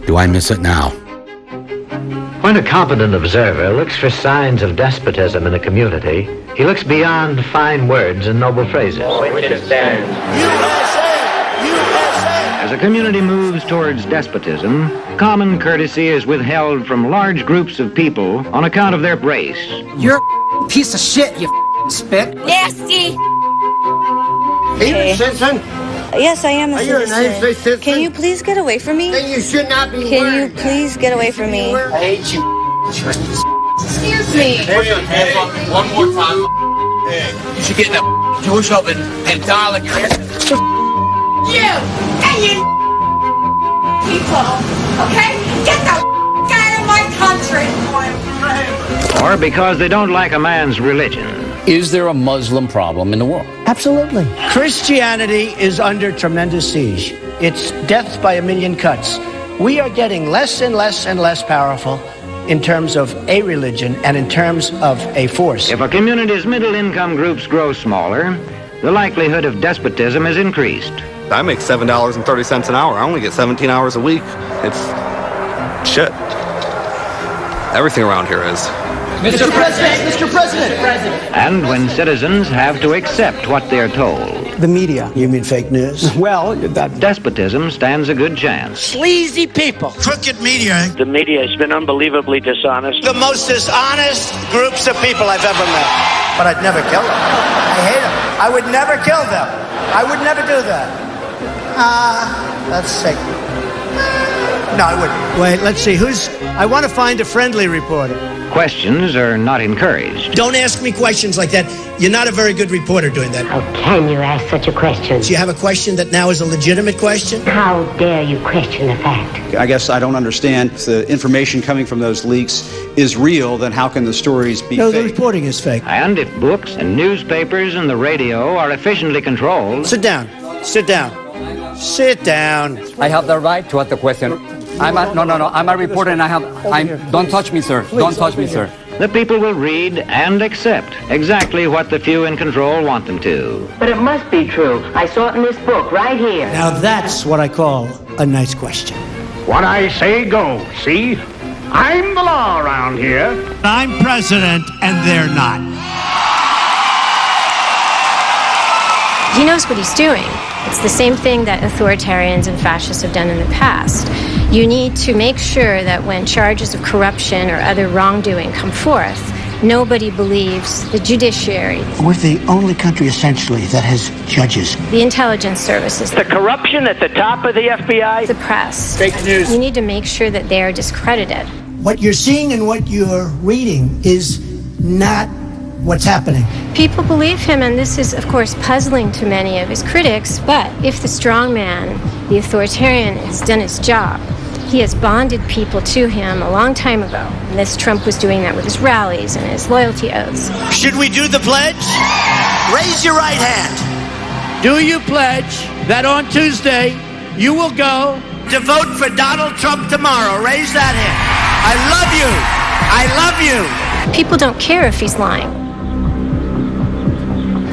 do I miss it now. When a competent observer looks for signs of despotism in a community, he looks beyond fine words and noble phrases. As a community moves towards despotism, common courtesy is withheld from large groups of people on account of their race. You're a piece of shit, you spit. Nasty. Are you a citizen? Yes, I am a citizen. Are you a United States citizen? Can you please get away from me? Then you should not be Can you please get away from me? I hate you. Excuse me. One more time. You should get in a Jewish oven and die like your ass. You and you people, okay? Get the out of my country. Or because they don't like a man's religion. Is there a Muslim problem in the world? Absolutely. Christianity is under tremendous siege. It's death by a million cuts. We are getting less and less and less powerful in terms of a religion and in terms of a force. If a community's middle-income groups grow smaller, the likelihood of despotism is increased. I make $7.30 an hour. I only get 17 hours a week. It's shit. Everything around here is. Mr. President! Mr. President! And when citizens have to accept what they're told. The media. You mean fake news? Well, despotism stands a good chance. Sleazy people. Crooked media. The media has been unbelievably dishonest. The most dishonest groups of people I've ever met. But I'd never kill them. I hate them. I would never kill them. I would never do that. That's sick. No, I wouldn't. Wait, let's see. I want to find a friendly reporter. Questions are not encouraged. Don't ask me questions like that. You're not a very good reporter doing that. How can you ask such a question? Do you have a question that now is a legitimate question? How dare you question the fact? I guess I don't understand. If the information coming from those leaks is real, then how can the stories be No, fake? the reporting is fake. And if books and newspapers and the radio are efficiently controlled... Sit down. Sit down. Sit down. I have the right to ask the question. I'm a reporter and don't touch me, sir. Don't touch me, sir. The people will read and accept exactly what the few in control want them to. But it must be true. I saw it in this book right here. Now that's what I call a nice question. What I say goes, see? I'm the law around here. I'm president and they're not. He knows what he's doing. It's the same thing that authoritarians and fascists have done in the past. You need to make sure that when charges of corruption or other wrongdoing come forth, nobody believes the judiciary. We're the only country, essentially, that has judges. The intelligence services. The corruption at the top of the FBI. The press. Fake news. You need to make sure that they are discredited. What you're seeing and what you're reading is not what's happening. People believe him, and this is, of course, puzzling to many of his critics, but if the strongman, the authoritarian, has done his job, he has bonded people to him a long time ago. And this Trump was doing that with his rallies and his loyalty oaths. Should we do the pledge? Raise your right hand. Do you pledge that on Tuesday you will go to vote for Donald Trump tomorrow? Raise that hand. I love you. I love you. People don't care if he's lying.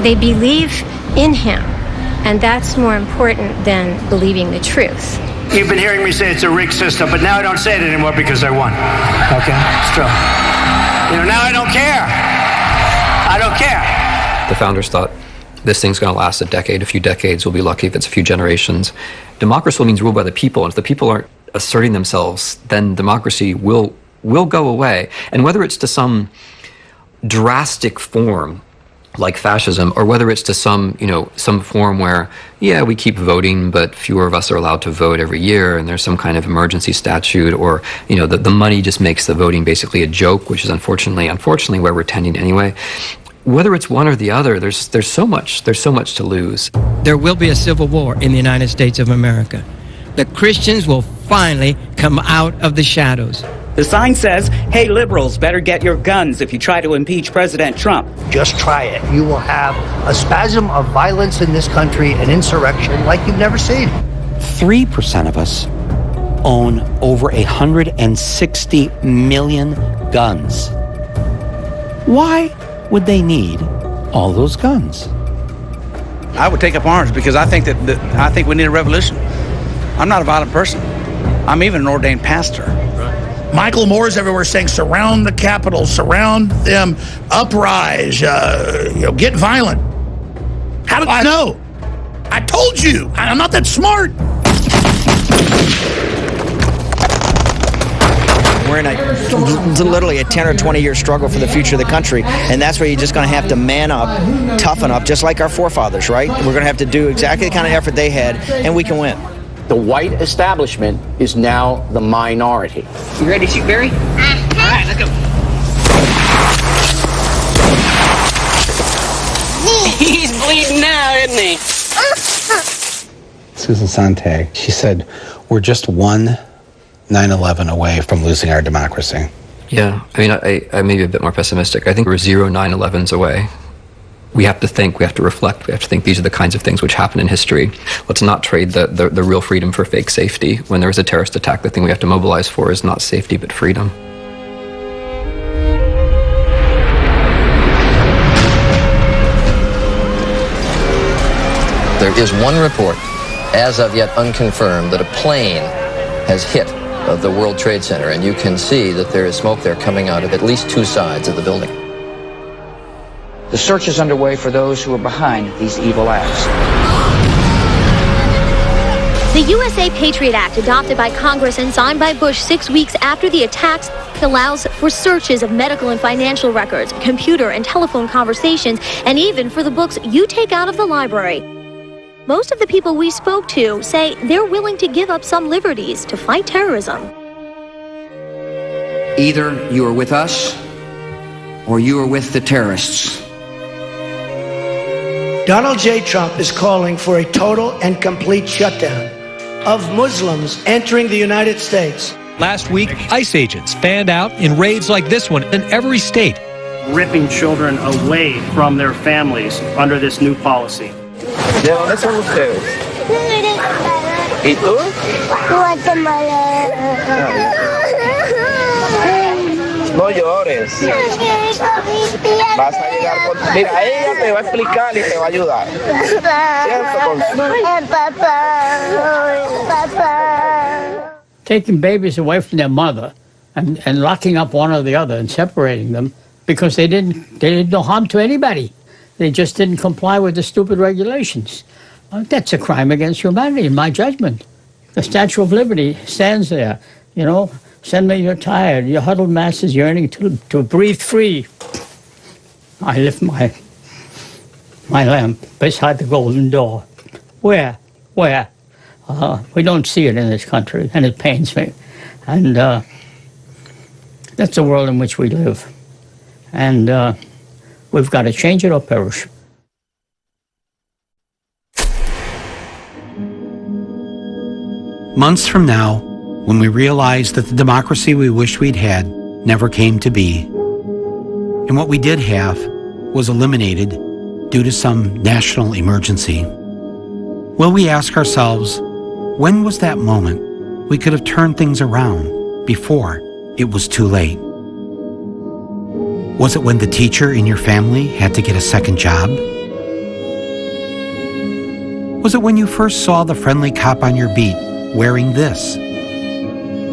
They believe in him, and that's more important than believing the truth. You've been hearing me say it's a rigged system, but now I don't say it anymore because I won. Okay? It's true. Now I don't care. I don't care. The founders thought this thing's going to last a decade, a few decades. We'll be lucky if it's a few generations. Democracy means ruled by the people, and if the people aren't asserting themselves, then democracy will go away. And whether it's to some drastic form like fascism, or whether it's to some form where, yeah, we keep voting, but fewer of us are allowed to vote every year, and there's some kind of emergency statute, or the money just makes the voting basically a joke, which is unfortunately where we're tending anyway. Whether it's one or the other, there's so much to lose. There will be a civil war in the United States of America. The Christians will finally come out of the shadows. The sign says, hey, liberals, better get your guns if you try to impeach President Trump. Just try it. You will have a spasm of violence in this country, an insurrection like you've never seen. 3% of us own over 160 million guns. Why would they need all those guns? I would take up arms because I think that we need a revolution. I'm not a violent person. I'm even an ordained pastor. Michael Moore's everywhere saying, surround the Capitol, surround them, uprise, get violent. How did I know? I told you, I'm not that smart. We're in literally a 10 or 20-year struggle for the future of the country, and that's where you're just going to have to man up, toughen up, just like our forefathers, right? We're going to have to do exactly the kind of effort they had, and we can win. The white establishment is now the minority. You ready to shoot Barry? All right, let's go. He's bleeding now, isn't he? Susan Sontag, she said, we're just one 9/11 away from losing our democracy. Yeah, I mean, I may be a bit more pessimistic. I think we're 0 9/11s away. We have to think, we have to reflect, we have to think these are the kinds of things which happen in history. Let's not trade the real freedom for fake safety. When there is a terrorist attack, the thing we have to mobilize for is not safety but freedom. There is one report, as of yet unconfirmed, that a plane has hit the World Trade Center, and you can see that there is smoke there coming out of at least two sides of the building. The search is underway for those who are behind these evil acts. The USA Patriot Act, adopted by Congress and signed by Bush 6 weeks after the attacks, allows for searches of medical and financial records, computer and telephone conversations, and even for the books you take out of the library. Most of the people we spoke to say they're willing to give up some liberties to fight terrorism. Either you are with us, or you are with the terrorists. Donald J. Trump is calling for a total and complete shutdown of Muslims entering the United States. Last week, ICE agents fanned out in raids like this one in every state. Ripping children away from their families under this new policy. ¿De dónde son ustedes? ¿Y tú? Guatemala. No llores. Vas a llegar con... Mira, ella te va a explicar y te va a ayudar. Papa. Taking babies away from their mother and locking up one or the other and separating them because they did no harm to anybody. They just didn't comply with the stupid regulations. That's a crime against humanity, in my judgment. The Statue of Liberty stands there, you know, send me you're tired, your huddled masses yearning to breathe free. I lift my lamp beside the golden door. Where? We don't see it in this country, and it pains me. And that's the world in which we live. And we've got to change it or perish. Months from now, when we realize that the democracy we wished we'd had never came to be, and what we did have was eliminated due to some national emergency, will we ask ourselves, when was that moment we could have turned things around before it was too late? Was it when the teacher in your family had to get a second job? Was it when you first saw the friendly cop on your beat wearing this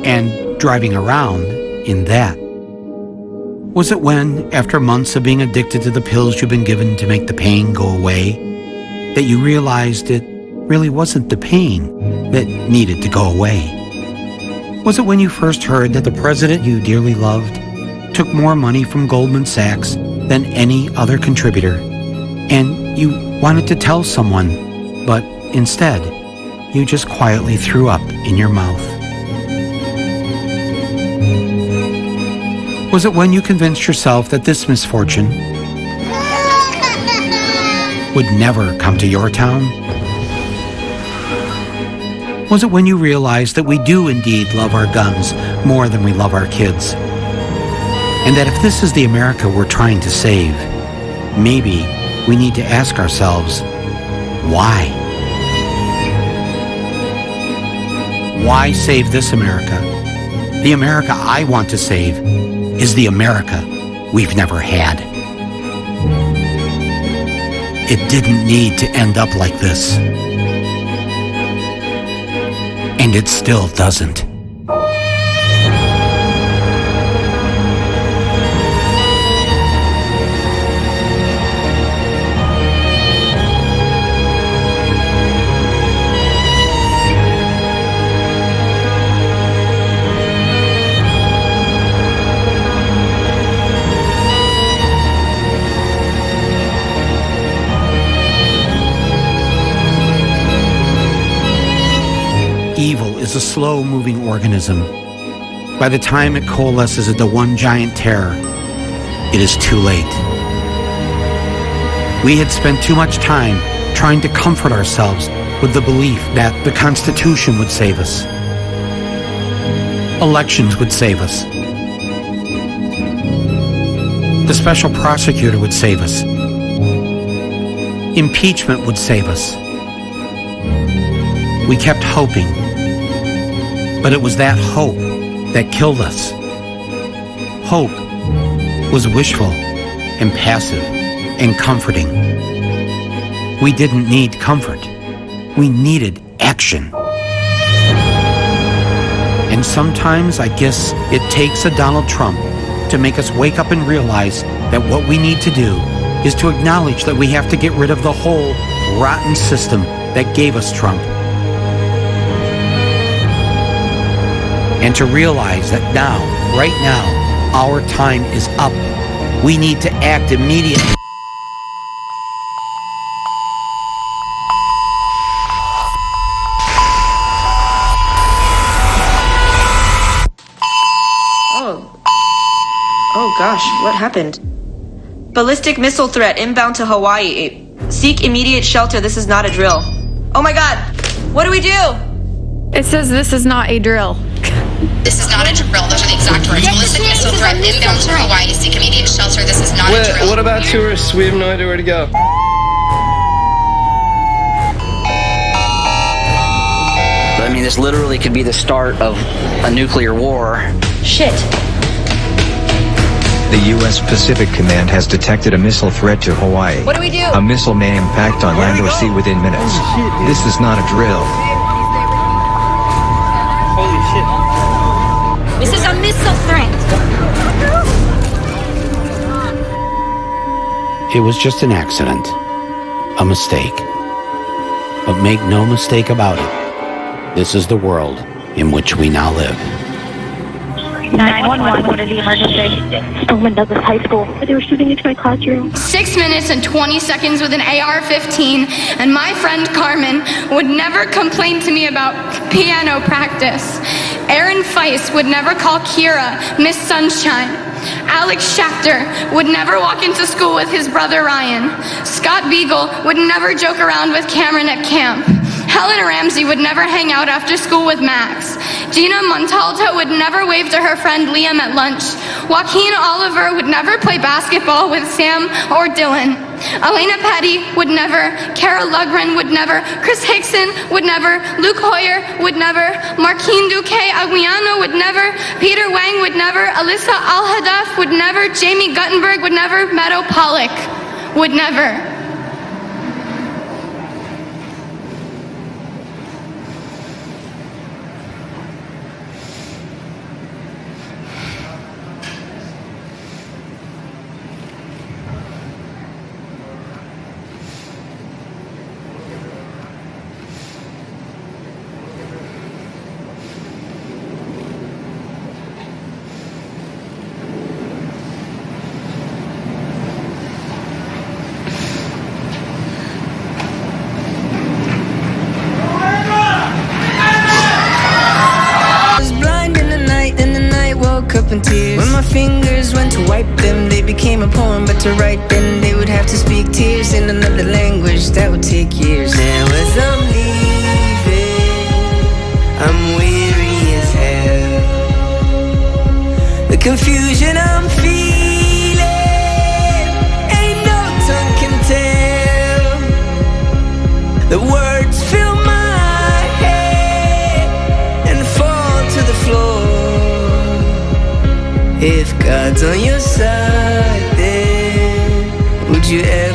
and driving around in that? Was it when, after months of being addicted to the pills you've been given to make the pain go away, that you realized it really wasn't the pain that needed to go away? Was it when you first heard that the president you dearly loved took more money from Goldman Sachs than any other contributor, and you wanted to tell someone, but instead, you just quietly threw up in your mouth? Was it when you convinced yourself that this misfortune would never come to your town? Was it when you realized that we do indeed love our guns more than we love our kids? And that if this is the America we're trying to save, maybe we need to ask ourselves, why? Why save this America? The America I want to save is the America we've never had. It didn't need to end up like this. And it still doesn't. Evil is a slow-moving organism. By the time it coalesces into one giant terror, it is too late. We had spent too much time trying to comfort ourselves with the belief that the Constitution would save us. Elections would save us. The special prosecutor would save us. Impeachment would save us. We kept hoping. But it was that hope that killed us. Hope was wishful and passive and comforting. We didn't need comfort. We needed action. And sometimes I guess it takes a Donald Trump to make us wake up and realize that what we need to do is to acknowledge that we have to get rid of the whole rotten system that gave us Trump. And to realize that now, right now, our time is up. We need to act immediately. Oh gosh, what happened? Ballistic missile threat inbound to Hawaii. Seek immediate shelter. This is not a drill. Oh my god! What do we do? It says this is not a drill. This is not a drill. Those are the exact words. Ballistic missile threat inbound to Hawaii. Seek immediate shelter. This is not a drill. What about tourists? We have no idea where to go. I mean, this literally could be the start of a nuclear war. Shit. The U.S. Pacific Command has detected a missile threat to Hawaii. What do we do? A missile may impact on land or sea within minutes. This is not a drill. Holy shit. This is a missile threat. It was just an accident, a mistake. But make no mistake about it, this is the world in which we now live. 911, what is the emergency? Spelman Douglas High School. They were shooting into my classroom. 6 minutes and 20 seconds with an AR-15, and my friend Carmen would never complain to me about piano practice. Aaron Feist would never call Kira Miss Sunshine. Alex Schachter would never walk into school with his brother Ryan. Scott Beagle would never joke around with Cameron at camp. Helen Ramsey would never hang out after school with Max. Gina Montalto would never wave to her friend Liam at lunch. Joaquin Oliver would never play basketball with Sam or Dylan. Elena Petty would never. Kara Lugren would never. Chris Hickson would never. Luke Hoyer would never. Marquine Duque Aguiano would never. Peter Wang would never. Alyssa Al-Hadaf would never. Jamie Guttenberg would never. Meadow Pollock would never. Up in tears. When my fingers went to wipe them, they became a poem, but to write them, they would have to speak tears in another language that would take years. Now as I'm leaving, confusion I'm feeling, ain't no tongue can tell. The words fill my head and fall to the floor. If God's on your side, then would you ever